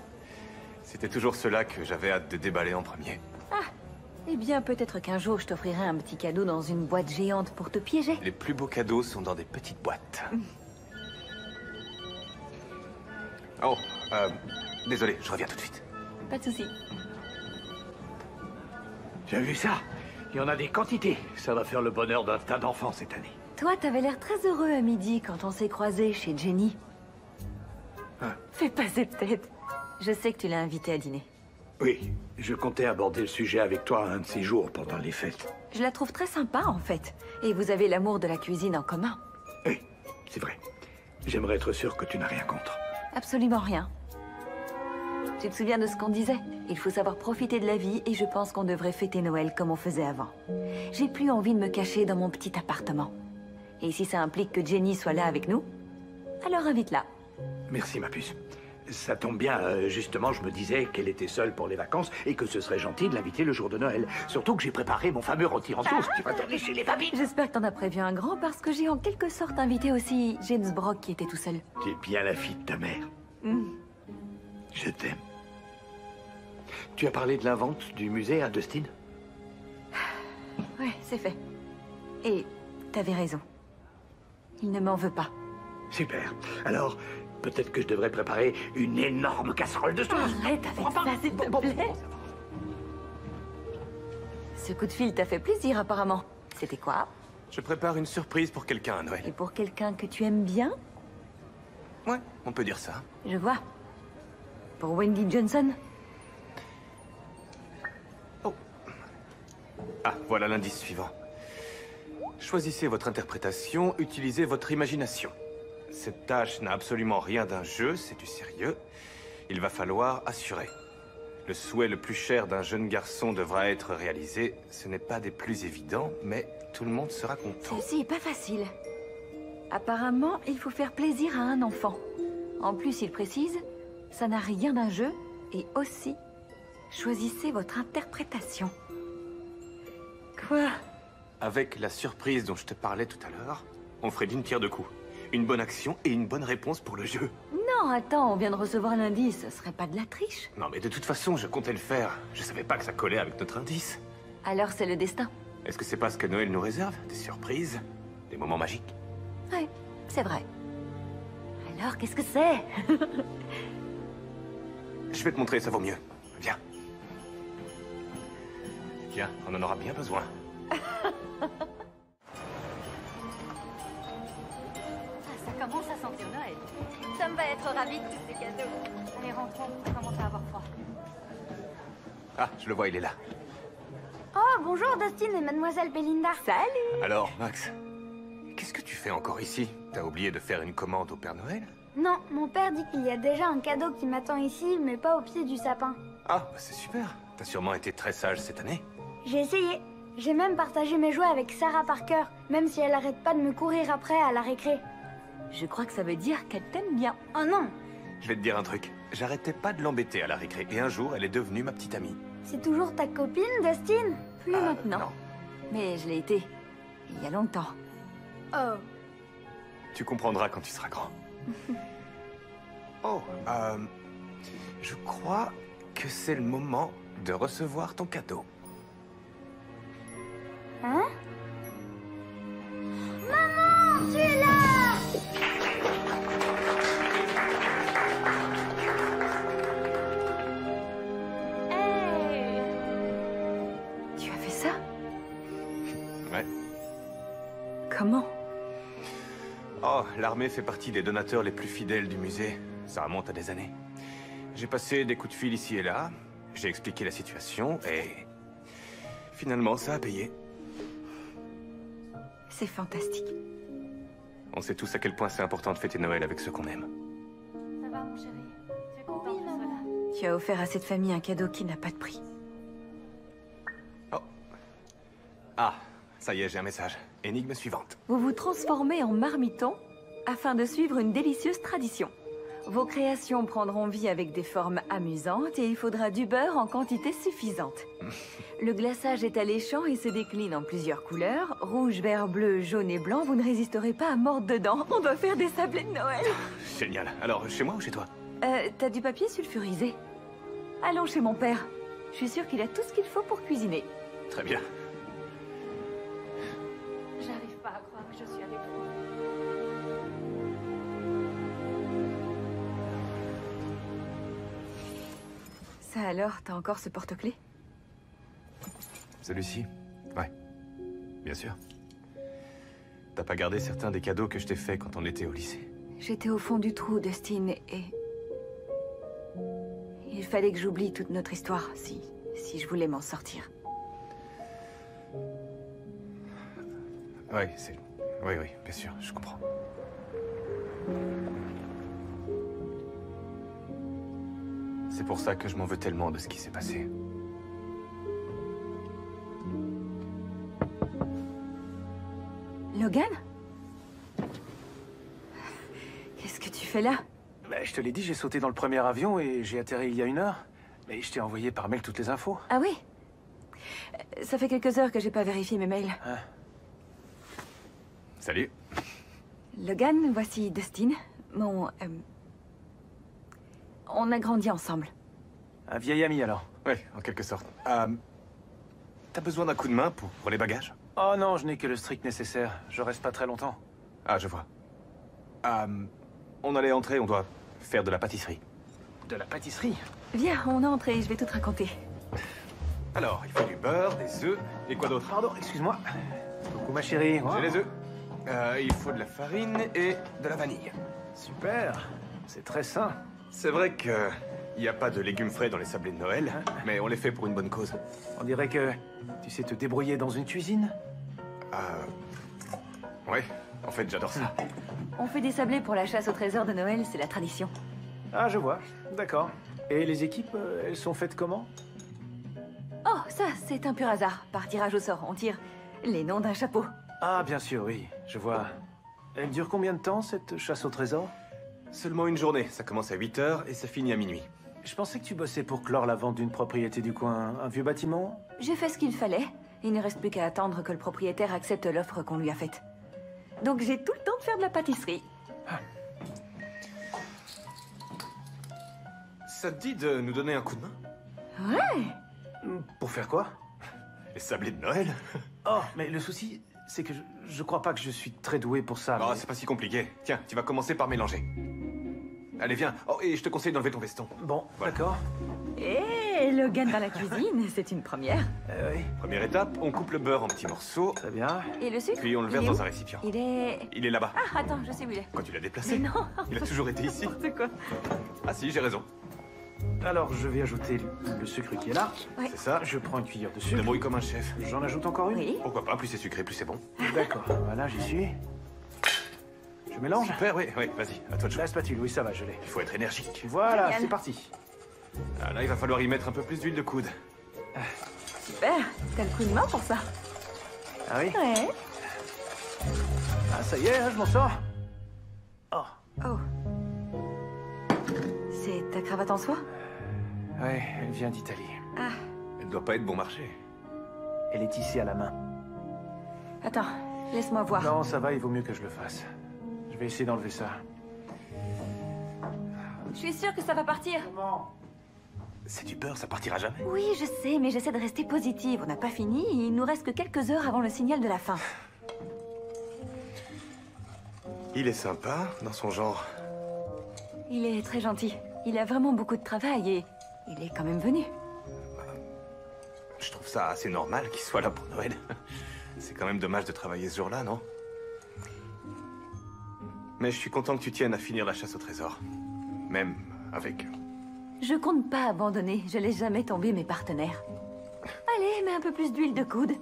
Speaker 5: C'était toujours ceux-là que j'avais hâte de déballer en premier.
Speaker 2: Ah, eh bien peut-être qu'un jour je t'offrirai un petit cadeau dans une boîte géante pour te piéger.
Speaker 5: Les plus beaux cadeaux sont dans des petites boîtes. Oh, désolé, je reviens tout de suite.
Speaker 2: Pas de souci.
Speaker 6: Tu as vu ça? Il y en a des quantités. Ça va faire le bonheur d'un tas d'enfants cette année.
Speaker 2: Toi, t'avais l'air très heureux à midi quand on s'est croisés chez Jenny.
Speaker 6: Hein?
Speaker 2: Fais pas cette tête. Je sais que tu l'as invitée à dîner.
Speaker 6: Oui, je comptais aborder le sujet avec toi un de ces jours pendant les fêtes.
Speaker 2: Je la trouve très sympa, en fait. Et vous avez l'amour de la cuisine en commun.
Speaker 6: Oui, c'est vrai. J'aimerais être sûr que tu n'as rien contre.
Speaker 2: Absolument rien. Tu te souviens de ce qu'on disait? Il faut savoir profiter de la vie et je pense qu'on devrait fêter Noël comme on faisait avant. J'ai plus envie de me cacher dans mon petit appartement. Et si ça implique que Jenny soit là avec nous, alors invite-la.
Speaker 6: Merci, ma puce. Ça tombe bien, justement, je me disais qu'elle était seule pour les vacances et que ce serait gentil de l'inviter le jour de Noël. Surtout que j'ai préparé mon fameux rôti en sauce qui va tourner chez les babines.
Speaker 2: J'espère que t'en as prévu un grand parce que j'ai en quelque sorte invité aussi James Brock qui était tout seul.
Speaker 6: T'es bien la fille de ta mère. Je t'aime. Tu as parlé de la vente du musée à Dustin?
Speaker 2: Ouais, c'est fait. Et t'avais raison. Il ne m'en veut pas.
Speaker 6: Super. Alors, peut-être que je devrais préparer une énorme casserole de sauce.
Speaker 2: Arrête avec ça, s'il te plaît. Ce coup de fil t'a fait plaisir, apparemment. C'était quoi?
Speaker 5: Je prépare une surprise pour quelqu'un à Noël.
Speaker 2: Et pour quelqu'un que tu aimes bien?
Speaker 5: Ouais, on peut dire ça.
Speaker 2: Je vois. pour Wendy Johnson?
Speaker 5: Oh. Ah, voilà l'indice suivant. Choisissez votre interprétation, utilisez votre imagination. Cette tâche n'a absolument rien d'un jeu, c'est du sérieux. Il va falloir assurer. Le souhait le plus cher d'un jeune garçon devra être réalisé. Ce n'est pas des plus évidents, mais tout le monde sera content.
Speaker 2: Celle-ci est pas facile. Apparemment, il faut faire plaisir à un enfant. En plus, il précise, ça n'a rien d'un jeu, et aussi, choisissez votre interprétation. Quoi?
Speaker 5: Avec la surprise dont je te parlais tout à l'heure, on ferait d'une pierre deux coups. Une bonne action et une bonne réponse pour le jeu.
Speaker 2: Non, attends, on vient de recevoir l'indice, ce serait pas de la triche?
Speaker 5: Non, mais de toute façon, je comptais le faire. Je savais pas que ça collait avec notre indice.
Speaker 2: Alors c'est le destin.
Speaker 5: Est-ce que c'est pas ce que Noël nous réserve? Des surprises? Des moments magiques?
Speaker 2: Ouais, c'est vrai. Alors, qu'est-ce que c'est?
Speaker 5: Je vais te montrer, ça vaut mieux. Viens. Tiens, on en aura bien besoin.
Speaker 9: Ça commence à sentir Noël.
Speaker 1: Tom va être ravi de tous ces cadeaux.
Speaker 9: Allez, rentrons, on commence à avoir froid.
Speaker 5: Ah, je le vois, il est là.
Speaker 1: Oh, bonjour Dustin et mademoiselle Belinda.
Speaker 2: Salut!
Speaker 5: Alors, Max, qu'est-ce que tu fais encore ici? T'as oublié de faire une commande au Père Noël?
Speaker 1: Non, mon père dit qu'il y a déjà un cadeau qui m'attend ici, mais pas au pied du sapin.
Speaker 5: Ah, bah c'est super. T'as sûrement été très sage cette année.
Speaker 1: J'ai essayé. J'ai même partagé mes jouets avec Sarah Parker, même si elle arrête pas de me courir après à la récré.
Speaker 2: Je crois que ça veut dire qu'elle t'aime bien.
Speaker 1: Oh non!
Speaker 5: Je vais te dire un truc. J'arrêtais pas de l'embêter à la récré, et un jour, elle est devenue ma petite amie.
Speaker 1: C'est toujours ta copine, Dustin?
Speaker 2: Plus maintenant.
Speaker 5: Non.
Speaker 2: Mais je l'ai été. Il y a longtemps.
Speaker 1: Oh.
Speaker 5: Tu comprendras quand tu seras grand. Oh, je crois que c'est le moment de recevoir ton cadeau.
Speaker 1: Hein? Maman, tu es là! Hey!
Speaker 2: Tu as fait ça?
Speaker 5: Ouais.
Speaker 2: Comment?
Speaker 5: Oh, l'armée fait partie des donateurs les plus fidèles du musée. Ça remonte à des années. J'ai passé des coups de fil ici et là, j'ai expliqué la situation et... finalement, ça a payé.
Speaker 2: C'est fantastique.
Speaker 5: On sait tous à quel point c'est important de fêter Noël avec ceux qu'on aime.
Speaker 9: Ça va, mon chéri? Tu es content de cela?
Speaker 2: Tu as offert à cette famille un cadeau qui n'a pas de prix.
Speaker 5: Oh. Ah, ça y est, j'ai un message. Énigme suivante.
Speaker 2: Vous vous transformez en marmiton afin de suivre une délicieuse tradition. Vos créations prendront vie avec des formes amusantes et il faudra du beurre en quantité suffisante. Le glaçage est alléchant et se décline en plusieurs couleurs. Rouge, vert, bleu, jaune et blanc. Vous ne résisterez pas à mordre dedans. On doit faire des sablés de Noël.
Speaker 5: Génial. Alors, chez moi ou chez toi?
Speaker 2: T'as du papier sulfurisé? Allons chez mon père. Je suis sûre qu'il a tout ce qu'il faut pour cuisiner.
Speaker 5: Très bien.
Speaker 9: J'arrive pas à croire que je suis avec vous.
Speaker 2: Ça alors, t'as encore ce porte-clés?
Speaker 5: Celui-ci? Ouais. Bien sûr. T'as pas gardé certains des cadeaux que je t'ai faits quand on était au lycée?
Speaker 2: J'étais au fond du trou, Dustin, et... il fallait que j'oublie toute notre histoire, si je voulais m'en sortir.
Speaker 5: Ouais, c'est... Oui, bien sûr, je comprends. C'est pour ça que je m'en veux tellement de ce qui s'est passé.
Speaker 2: Logan? Qu'est-ce que tu fais là?
Speaker 4: Bah, je te l'ai dit, j'ai sauté dans le premier avion et j'ai atterri il y a 1 heure. Mais je t'ai envoyé par mail toutes les infos.
Speaker 2: Ah oui? Ça fait quelques heures que j'ai pas vérifié mes mails.
Speaker 4: Hein?
Speaker 5: Salut.
Speaker 2: Logan, voici Dustin, mon... On a grandi ensemble.
Speaker 4: Un vieil ami alors?
Speaker 5: Oui, en quelque sorte. T'as besoin d'un coup de main pour les bagages?
Speaker 4: Oh non, je n'ai que le strict nécessaire. Je reste pas très longtemps.
Speaker 5: Ah, je vois. On allait entrer, on doit faire de la pâtisserie.
Speaker 4: De la pâtisserie?
Speaker 2: Viens, on entre et je vais tout te raconter.
Speaker 5: Alors, il faut du beurre, des œufs, et quoi d'autre?
Speaker 4: Pardon, excuse-moi. Coucou ma chérie.
Speaker 5: J'ai les œufs. Il faut de la farine et de la vanille.
Speaker 4: Super. C'est très sain.
Speaker 5: C'est vrai que Il n'y a pas de légumes frais dans les sablés de Noël, mais on les fait pour une bonne cause.
Speaker 4: On dirait que tu sais te débrouiller dans une cuisine.
Speaker 5: Ouais, en fait, j'adore ça.
Speaker 2: On fait des sablés pour la chasse au trésor de Noël, c'est la tradition.
Speaker 4: Ah, je vois. D'accord. Et les équipes, elles sont faites comment?
Speaker 2: Oh, ça, c'est un pur hasard. Par tirage au sort, on tire les noms d'un chapeau.
Speaker 4: Ah, bien sûr, oui. Je vois. Elle dure combien de temps, cette chasse au trésor?
Speaker 5: Seulement une journée. Ça commence à 8 h et ça finit à minuit.
Speaker 4: Je pensais que tu bossais pour clore la vente d'une propriété du coin. Un vieux bâtiment?
Speaker 2: J'ai fait ce qu'il fallait. Il ne reste plus qu'à attendre que le propriétaire accepte l'offre qu'on lui a faite. Donc j'ai tout le temps de faire de la pâtisserie.
Speaker 5: Ça te dit de nous donner un coup de main?
Speaker 2: Ouais.
Speaker 4: Pour faire quoi?
Speaker 5: Les sablés de Noël?
Speaker 4: Oh, mais le souci, c'est que je crois pas que je suis très doué pour ça.
Speaker 5: Oh,
Speaker 4: mais-
Speaker 5: c'est pas si compliqué. Tiens, tu vas commencer par mélanger. Allez, viens. Oh, et je te conseille d'enlever ton veston.
Speaker 4: Bon,
Speaker 5: Voilà.
Speaker 4: d'accord.
Speaker 2: Et Logan dans la cuisine, c'est une première.
Speaker 4: Oui,
Speaker 5: Première étape, on coupe le beurre en petits morceaux,
Speaker 4: très bien.
Speaker 2: Et le sucre?
Speaker 5: puis on le
Speaker 2: il
Speaker 5: verse
Speaker 2: est
Speaker 5: dans
Speaker 2: où?
Speaker 5: un récipient.
Speaker 2: Il est...
Speaker 5: Il est là-bas.
Speaker 2: Ah, attends, je sais où il est.
Speaker 5: Quand tu l'as déplacé?
Speaker 2: Mais non.
Speaker 5: Il a toujours été ici.
Speaker 2: C'est quoi?
Speaker 5: Ah si, j'ai raison.
Speaker 4: Alors, je vais ajouter le sucre qui est là.
Speaker 2: Ouais.
Speaker 5: C'est ça.
Speaker 4: Je prends une cuillère de
Speaker 5: Tu te
Speaker 4: sucre.
Speaker 5: débrouilles comme un chef.
Speaker 4: J'en ajoute encore une?
Speaker 2: Oui.
Speaker 5: Pourquoi pas, plus c'est sucré, plus c'est bon.
Speaker 4: D'accord, voilà, j'y suis. Je mélange.
Speaker 5: Super, oui, oui, vas-y, à toi de jouer.
Speaker 4: La spatule, oui, ça va, je l'ai.
Speaker 5: Il faut être énergique.
Speaker 4: Voilà,
Speaker 2: Génial.
Speaker 4: c'est parti.
Speaker 5: Ah, là, il va falloir y mettre un peu plus d'huile de coude.
Speaker 2: Super. T'as le coup de main pour ça.
Speaker 4: Ah oui?
Speaker 2: Ouais.
Speaker 4: Ah, ça y est, hein, je m'en sors. Oh,
Speaker 2: Oh. C'est ta cravate en soie?
Speaker 4: ouais, elle vient d'Italie.
Speaker 2: Ah.
Speaker 5: Elle doit pas être bon marché.
Speaker 4: Elle est tissée à la main.
Speaker 2: Attends, laisse-moi voir.
Speaker 4: Non, ça va, il vaut mieux que je le fasse. Je vais essayer d'enlever ça.
Speaker 2: Je suis sûre que ça va partir.
Speaker 5: C'est du beurre, ça partira jamais.
Speaker 2: Oui, je sais, mais j'essaie de rester positive. On n'a pas fini, il nous reste que quelques heures avant le signal de la fin.
Speaker 5: Il est sympa, dans son genre.
Speaker 2: Il est très gentil. Il a vraiment beaucoup de travail et il est quand même venu.
Speaker 5: Je trouve ça assez normal qu'il soit là pour Noël. C'est quand même dommage de travailler ce jour-là, non? Mais je suis content que tu tiennes à finir la chasse au trésor. Même avec...
Speaker 2: Je compte pas abandonner, je laisse jamais tomber mes partenaires. Allez, mets un peu plus d'huile de coude.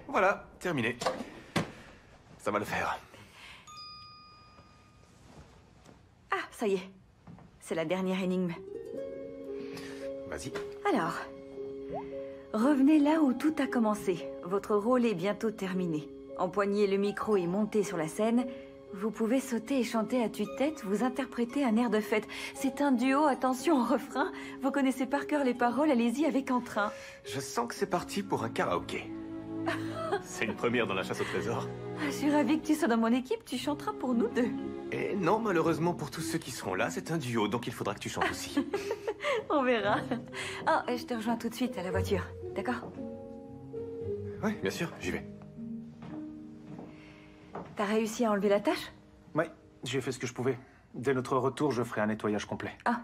Speaker 5: Voilà, terminé. Ça va le faire.
Speaker 2: Ah, ça y est. C'est la dernière énigme.
Speaker 5: Vas-y.
Speaker 2: Alors, revenez là où tout a commencé. Votre rôle est bientôt terminé. Empoignez le micro et montez sur la scène. Vous pouvez sauter et chanter à tue-tête, vous interprétez un air de fête. C'est un duo, attention au refrain. Vous connaissez par cœur les paroles, allez-y avec entrain.
Speaker 5: Je sens que c'est parti pour un karaoké. C'est une première dans la chasse au trésor.
Speaker 2: Ah, je suis ravie que tu sois dans mon équipe, tu chanteras pour nous deux.
Speaker 5: Et non, malheureusement, pour tous ceux qui seront là, c'est un duo, donc il faudra que tu chantes aussi.
Speaker 2: On verra. Oh, je te rejoins tout de suite à la voiture, d'accord?
Speaker 5: Oui, bien sûr, j'y vais.
Speaker 2: T'as réussi à enlever la tache?
Speaker 4: Oui, j'ai fait ce que je pouvais. Dès notre retour, je ferai un nettoyage complet.
Speaker 2: Ah.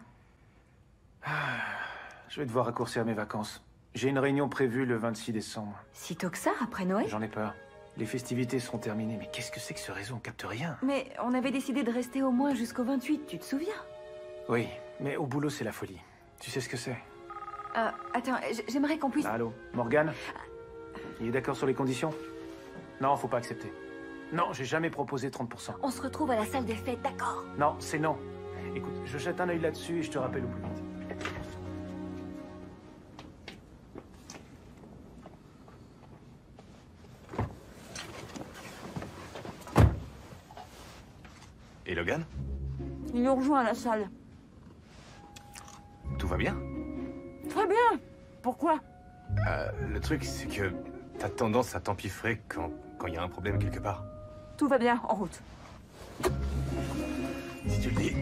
Speaker 4: Je vais devoir raccourcir mes vacances. J'ai une réunion prévue le 26 décembre.
Speaker 2: Si tôt que ça, après Noël?
Speaker 4: J'en ai peur. Les festivités seront terminées, mais qu'est-ce que c'est que ce réseau? On capte rien.
Speaker 2: Mais on avait décidé de rester au moins jusqu'au 28, tu te souviens?
Speaker 4: Oui, mais au boulot, c'est la folie. Tu sais ce que c'est?
Speaker 2: Attends, j'aimerais qu'on puisse...
Speaker 4: Allô, Morgane? Il est d'accord sur les conditions? Non, faut pas accepter. Non, j'ai jamais proposé 30%.
Speaker 2: On se retrouve à la salle des fêtes, d'accord?
Speaker 4: Non, c'est non. Écoute, je jette un œil là-dessus et je te rappelle au plus vite.
Speaker 5: Et Logan?
Speaker 2: Il nous rejoint à la salle.
Speaker 5: Tout va bien?
Speaker 2: Très bien. Pourquoi?
Speaker 5: Le truc, c'est que t'as tendance à t'empiffrer quand il y a un problème quelque part.
Speaker 2: Tout va bien, en route.
Speaker 5: Si tu le dis.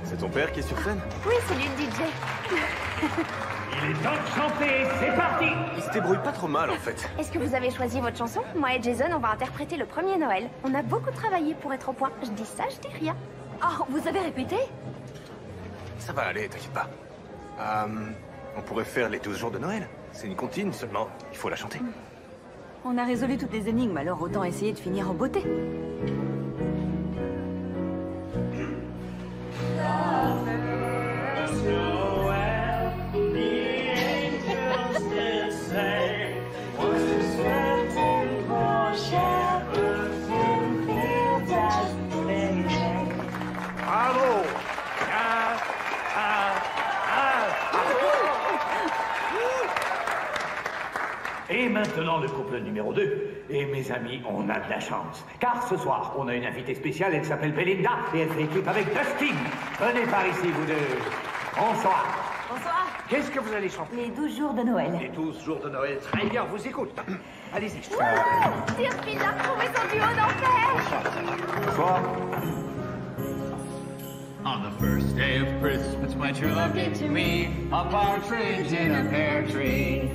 Speaker 5: C'est ton père qui est sur scène?
Speaker 1: Oui, c'est lui le DJ.
Speaker 6: Il est temps de chanter, c'est parti!
Speaker 5: Il se débrouille pas trop mal, en fait.
Speaker 1: Est-ce que vous avez choisi votre chanson? Moi et Jason, on va interpréter le premier Noël. On a beaucoup travaillé pour être au point. Je dis ça, je dis rien.
Speaker 2: Oh, vous avez répété?
Speaker 5: Ça va aller, t'inquiète pas. On pourrait faire les 12 jours de Noël. C'est une comptine seulement, il faut la chanter.
Speaker 2: On a résolu toutes les énigmes, alors autant essayer de finir en beauté.
Speaker 6: Bravo! Et maintenant le couple numéro 2. Et mes amis, on a de la chance. Car ce soir, on a une invitée spéciale, elle s'appelle Belinda, et elle fait équipe avec Dustin. Venez par ici, vous deux. Bonsoir.
Speaker 2: Bonsoir.
Speaker 6: Qu'est-ce que vous allez chanter?
Speaker 9: Les 12 jours de Noël.
Speaker 6: Les 12 jours de Noël. Très bien, on vous écoute. Allez-y.
Speaker 1: Deerfield a retrouvé son duo d'enfer.
Speaker 6: Bonsoir.
Speaker 10: On the first day of Christmas, my true love gave to me a partridge in a pear tree.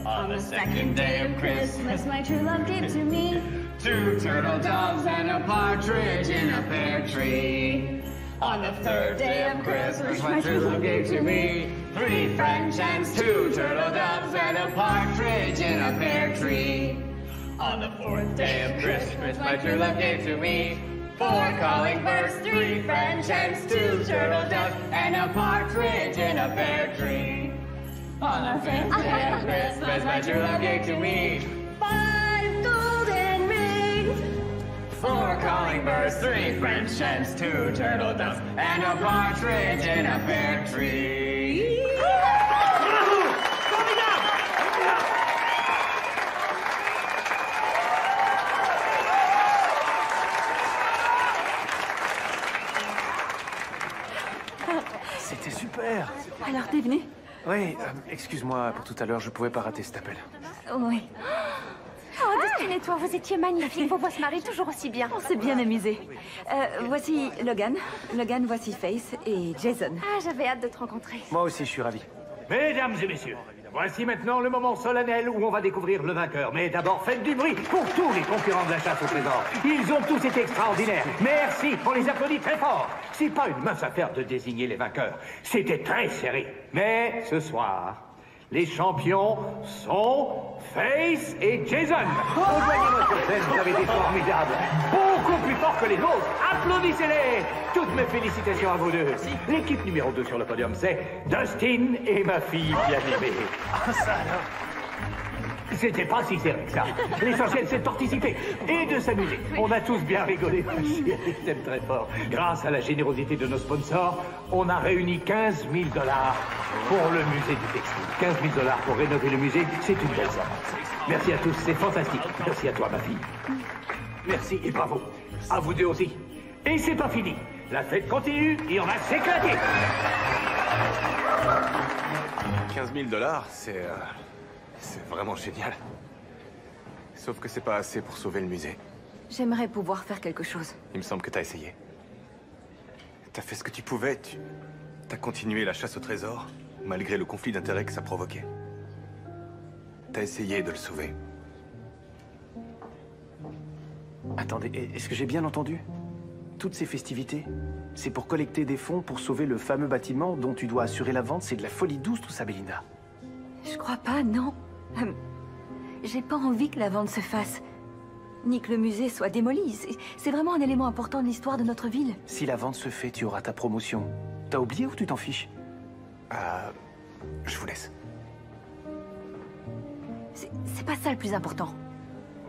Speaker 10: On the second day of Christmas, my true love gave to me 2 turtle doves and a partridge in a pear tree. On the third day of Christmas, my true love gave to me 3 French hens, 2 turtle doves and a partridge in a pear tree. On the fourth day of Christmas, my true love gave to me 4 calling birds, 3 French hens, 2 turtle doves, and a partridge in a pear tree. On the fifth day of Christmas, my true love gave to me 5 golden rings, 4 calling birds, 3 French hens, 2 turtle doves, and a partridge in a pear tree.
Speaker 4: C'était super.
Speaker 2: Alors, t'es venu?
Speaker 4: Oui, excuse-moi pour tout à l'heure, je pouvais pas rater cet appel.
Speaker 2: Oui.
Speaker 1: Oh, Dustin et toi, vous étiez magnifiques. Vos voix se marient toujours aussi bien.
Speaker 2: On s'est bien amusés. Voici Logan. Logan, voici Faith et Jason.
Speaker 1: Ah, j'avais hâte de te rencontrer.
Speaker 4: Moi aussi, je suis ravi.
Speaker 6: Mesdames et messieurs, voici maintenant le moment solennel où on va découvrir le vainqueur. Mais d'abord, faites du bruit pour tous les concurrents de la chasse au trésor. Ils ont tous été extraordinaires. Merci, on les applaudit très fort. C'est pas une mince affaire de désigner les vainqueurs. C'était très serré. Mais ce soir, les champions sont Faith et Jason. Rejoignez notre scène, vous avez été formidables. Beaucoup plus forts que les autres. Applaudissez-les. Toutes mes félicitations à vous deux. L'équipe numéro 2 sur le podium, c'est Dustin et ma fille bien-aimée.
Speaker 4: Ça alors.
Speaker 6: C'était pas si serré que ça. L'essentiel, c'est de participer et de s'amuser. On a tous bien rigolé, ma chérie, je t'aime très fort. Grâce à la générosité de nos sponsors, on a réuni 15 000 $ pour le musée du textile. 15 000 $ pour rénover le musée, c'est une belle somme. Merci à tous, c'est fantastique. Merci à toi, ma fille. Merci et bravo. À vous deux aussi. Et c'est pas fini. La fête continue et on va s'éclater.
Speaker 5: 15 000 $, c'est vraiment génial. Sauf que c'est pas assez pour sauver le musée.
Speaker 2: J'aimerais pouvoir faire quelque chose.
Speaker 5: Il me semble que t'as essayé. T'as fait ce que tu pouvais, t'as continué la chasse au trésor, malgré le conflit d'intérêts que ça provoquait. T'as essayé de le sauver.
Speaker 4: Attendez, est-ce que j'ai bien entendu? Toutes ces festivités, c'est pour collecter des fonds pour sauver le fameux bâtiment dont tu dois assurer la vente? C'est de la folie douce tout ça, Belinda.
Speaker 2: Je crois pas, non. J'ai pas envie que la vente se fasse. Ni que le musée soit démoli. C'est vraiment un élément important de l'histoire de notre ville.
Speaker 4: Si la vente se fait, tu auras ta promotion. T'as oublié ou tu t'en fiches?
Speaker 5: Je vous laisse.
Speaker 2: C'est pas ça le plus important.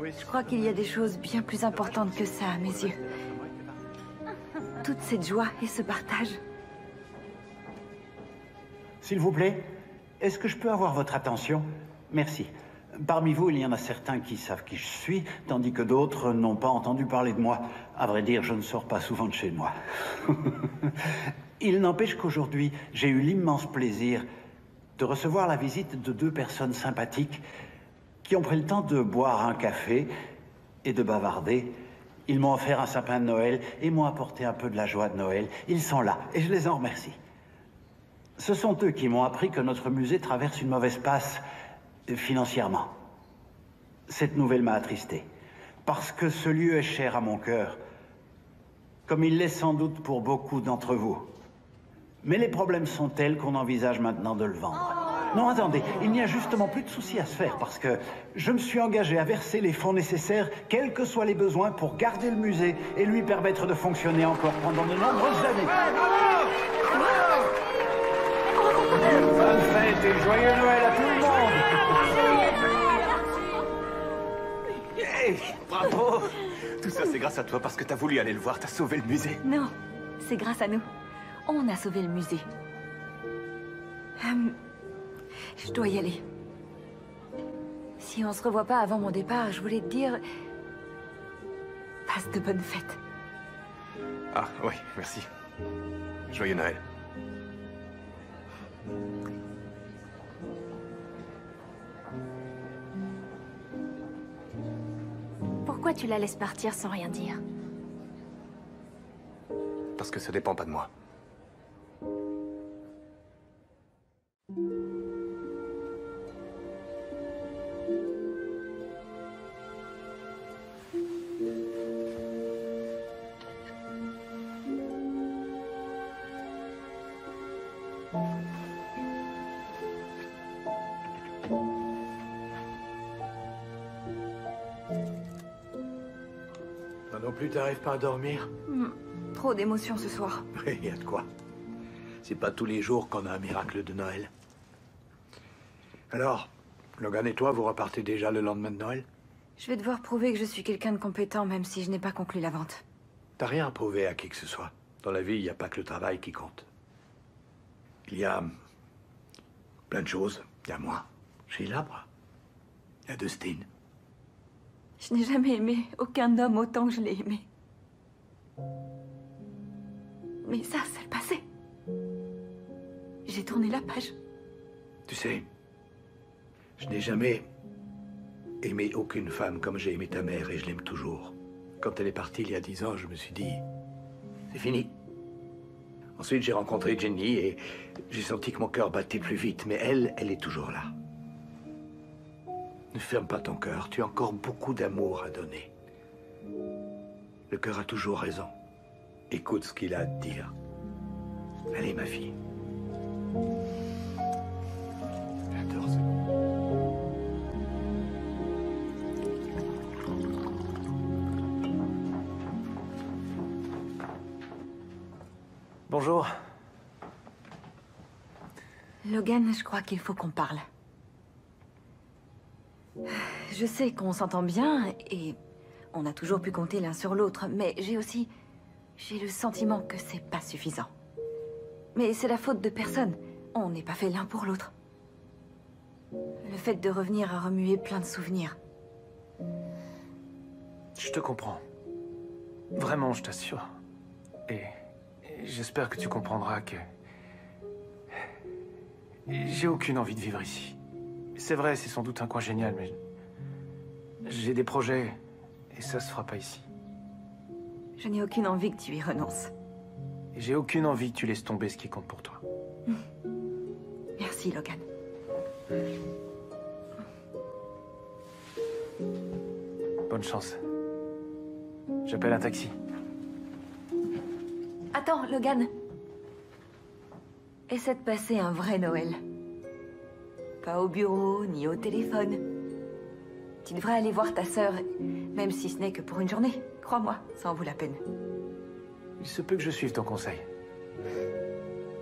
Speaker 2: Je crois qu'il y a des choses bien plus importantes que ça, à mes yeux. Toute cette joie et ce partage.
Speaker 11: S'il vous plaît, est-ce que je peux avoir votre attention? Merci. Parmi vous, il y en a certains qui savent qui je suis, tandis que d'autres n'ont pas entendu parler de moi. À vrai dire, je ne sors pas souvent de chez moi. Il n'empêche qu'aujourd'hui, j'ai eu l'immense plaisir de recevoir la visite de 2 personnes sympathiques qui ont pris le temps de boire un café et de bavarder. Ils m'ont offert un sapin de Noël et m'ont apporté un peu de la joie de Noël. Ils sont là et je les en remercie. Ce sont eux qui m'ont appris que notre musée traverse une mauvaise passe financièrement. Cette nouvelle m'a attristé, parce que ce lieu est cher à mon cœur, comme il l'est sans doute pour beaucoup d'entre vous. Mais les problèmes sont tels qu'on envisage maintenant de le vendre. Non, attendez, il n'y a justement plus de soucis à se faire parce que je me suis engagé à verser les fonds nécessaires, quels que soient les besoins, pour garder le musée et lui permettre de fonctionner encore pendant de nombreuses années. Bonne fête et joyeux Noël à tout le monde!
Speaker 5: Hey, bravo! Tout ça, c'est grâce à toi parce que t'as voulu aller le voir, t'as sauvé le musée.
Speaker 2: Non, c'est grâce à nous. On a sauvé le musée. Je dois y aller. Si on se revoit pas avant mon départ, je voulais te dire... Passe de bonnes fêtes.
Speaker 5: Ah, oui, merci. Joyeux Noël.
Speaker 1: Pourquoi tu la laisses partir sans rien dire?
Speaker 5: Parce que ça dépend pas de moi.
Speaker 6: Toi non plus, t'arrives pas à dormir?
Speaker 2: Trop d'émotions ce soir.
Speaker 6: Oui, y a de quoi. C'est pas tous les jours qu'on a un miracle de Noël. Alors, Logan et toi, vous repartez déjà le lendemain de Noël?
Speaker 2: Je vais devoir prouver que je suis quelqu'un de compétent, même si je n'ai pas conclu la vente.
Speaker 6: T'as rien à prouver à qui que ce soit. Dans la vie, il n'y a pas que le travail qui compte. Il y a plein de choses. Il y a moi, j'ai l'arbre. Il y a Dustin.
Speaker 2: Je n'ai jamais aimé aucun homme autant que je l'ai aimé. Mais ça, c'est le passé. J'ai tourné la page.
Speaker 6: Tu sais, je n'ai jamais aimé aucune femme comme j'ai aimé ta mère et je l'aime toujours. Quand elle est partie il y a 10 ans, je me suis dit, c'est fini. Ensuite, j'ai rencontré Jenny et j'ai senti que mon cœur battait plus vite, mais elle est toujours là. Ne ferme pas ton cœur, tu as encore beaucoup d'amour à donner. Le cœur a toujours raison. Écoute ce qu'il a à te dire. Allez, ma fille. J'adore ça.
Speaker 4: Bonjour.
Speaker 2: Logan, je crois qu'il faut qu'on parle. Je sais qu'on s'entend bien et on a toujours pu compter l'un sur l'autre, mais j'ai le sentiment que c'est pas suffisant. Mais c'est la faute de personne. On n'est pas fait l'un pour l'autre. Le fait de revenir a remué plein de souvenirs.
Speaker 4: Je te comprends. Vraiment, je t'assure. Et j'espère que tu comprendras que... j'ai aucune envie de vivre ici. C'est vrai, c'est sans doute un coin génial, mais... j'ai des projets, et ça se fera pas ici.
Speaker 2: Je n'ai aucune envie que tu y renonces.
Speaker 4: Et j'ai aucune envie que tu laisses tomber ce qui compte pour toi.
Speaker 2: Merci, Logan.
Speaker 4: Bonne chance. J'appelle un taxi.
Speaker 2: Attends, Logan. Essaie de passer un vrai Noël. Pas au bureau, ni au téléphone. Tu devrais aller voir ta sœur, même si ce n'est que pour une journée. Crois-moi, ça en vaut la peine.
Speaker 4: Il se peut que je suive ton conseil.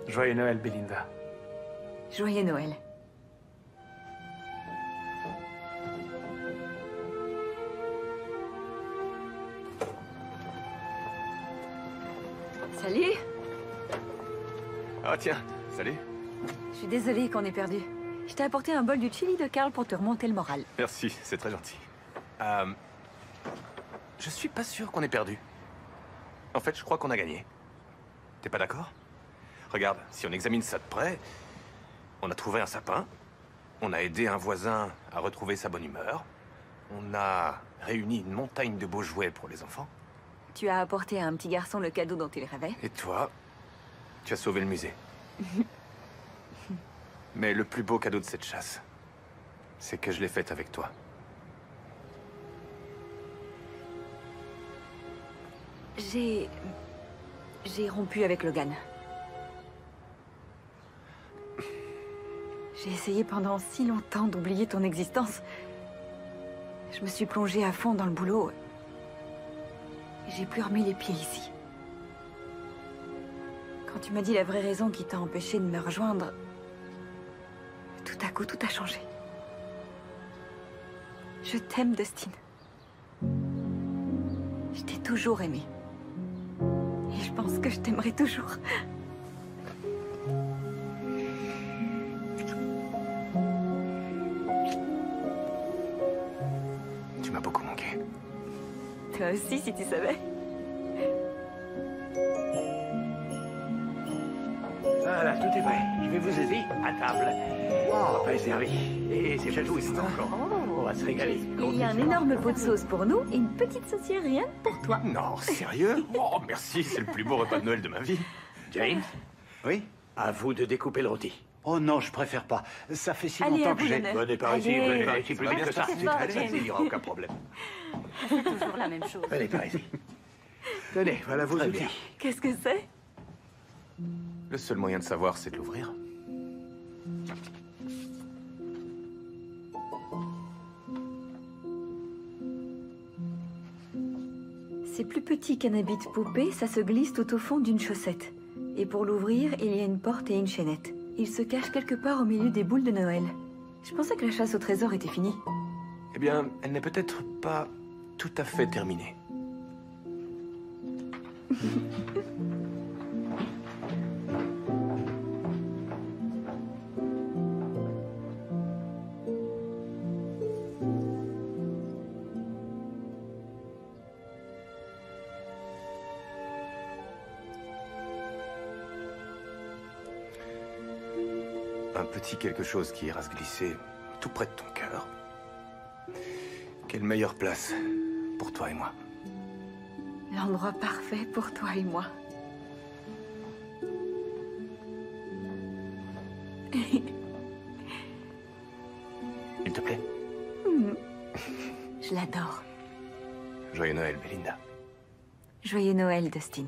Speaker 4: Joyeux Noël, Belinda.
Speaker 2: Joyeux Noël. Salut.
Speaker 5: Ah tiens, salut.
Speaker 2: Je suis désolée qu'on ait perdu. Je t'ai apporté un bol du chili de Carl pour te remonter le moral.
Speaker 5: Merci, c'est très gentil. Je suis pas sûr qu'on ait perdu. En fait, je crois qu'on a gagné. T'es pas d'accord? Regarde, si on examine ça de près, on a trouvé un sapin, on a aidé un voisin à retrouver sa bonne humeur, on a réuni une montagne de beaux jouets pour les enfants.
Speaker 2: Tu as apporté à un petit garçon le cadeau dont il rêvait.
Speaker 5: Et toi, tu as sauvé le musée. Mais le plus beau cadeau de cette chasse, c'est que je l'ai faite avec toi.
Speaker 2: J'ai rompu avec Logan. J'ai essayé pendant si longtemps d'oublier ton existence. Je me suis plongée à fond dans le boulot. Et j'ai plus remis les pieds ici. Quand tu m'as dit la vraie raison qui t'a empêché de me rejoindre, tout à coup, tout a changé. Je t'aime, Dustin. Je t'ai toujours aimé. Et je pense que je t'aimerai toujours.
Speaker 5: Tu m'as beaucoup manqué.
Speaker 2: Toi aussi, si tu savais.
Speaker 6: Voilà, tout est prêt. Je vais vous aider à table. Oh, pas servi. Et c'est réjouissant encore. On va se régaler.
Speaker 2: Il y a un énorme pot de sauce pour nous et une petite saucière rien pour toi.
Speaker 5: Non, sérieux? Oh, merci, c'est le plus beau repas de Noël de ma vie.
Speaker 6: James,
Speaker 11: Oui?
Speaker 6: à vous de découper le rôti.
Speaker 11: Oh non, je préfère pas. Ça fait si
Speaker 2: Allez, à
Speaker 11: longtemps que
Speaker 2: vous,
Speaker 11: j'ai...
Speaker 2: l'honneur.
Speaker 6: Venez par ici,
Speaker 2: Allez.
Speaker 6: venez par ici, plus vite que ça.
Speaker 2: C'est fort,
Speaker 6: Allez,
Speaker 2: James.
Speaker 6: il n'y aura aucun problème.
Speaker 9: C'est toujours la même chose.
Speaker 6: Venez par ici. Tenez, voilà vos
Speaker 11: Très
Speaker 6: outils.
Speaker 11: bien.
Speaker 2: Qu'est-ce que c'est?
Speaker 5: Le seul moyen de savoir, c'est de l'ouvrir.
Speaker 2: C'est plus petit qu'un habit de poupée, ça se glisse tout au fond d'une chaussette. Et pour l'ouvrir, il y a une porte et une chaînette. Il se cache quelque part au milieu des boules de Noël. Je pensais que la chasse au trésor était finie.
Speaker 5: Eh bien, elle n'est peut-être pas tout à fait terminée. Un petit quelque chose qui ira se glisser tout près de ton cœur. Quelle meilleure place pour toi et moi.
Speaker 2: L'endroit parfait pour toi et moi.
Speaker 5: Il te plaît?
Speaker 2: Je l'adore.
Speaker 5: Joyeux Noël, Belinda.
Speaker 2: Joyeux Noël, Dustin.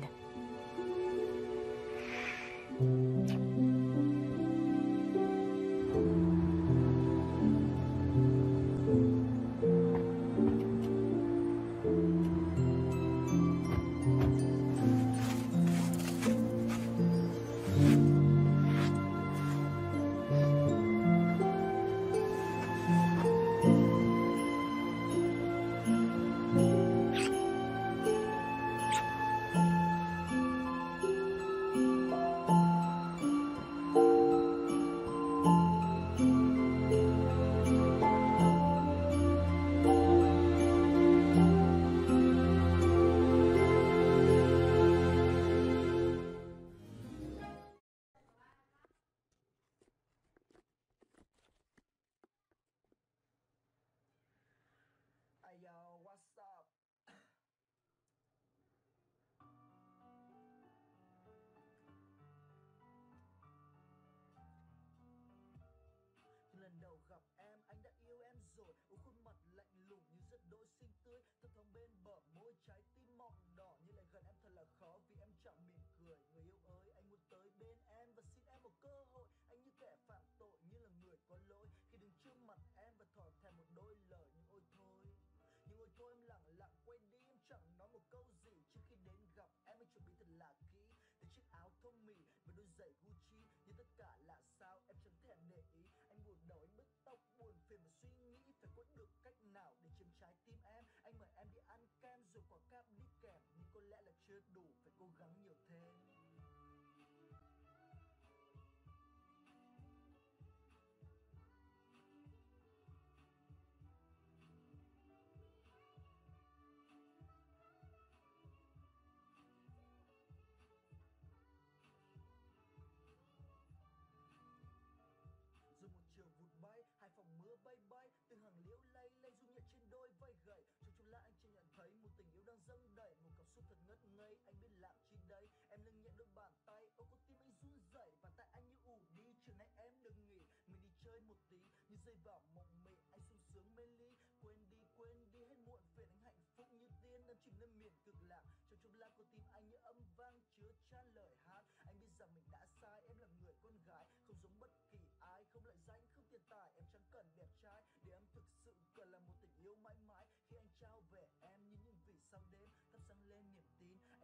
Speaker 12: Anh biết rằng mình đã sai, em là người con gái không giống bất kỳ ai, không lại danh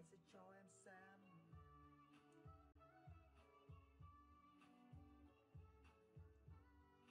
Speaker 12: It's a joy, I'm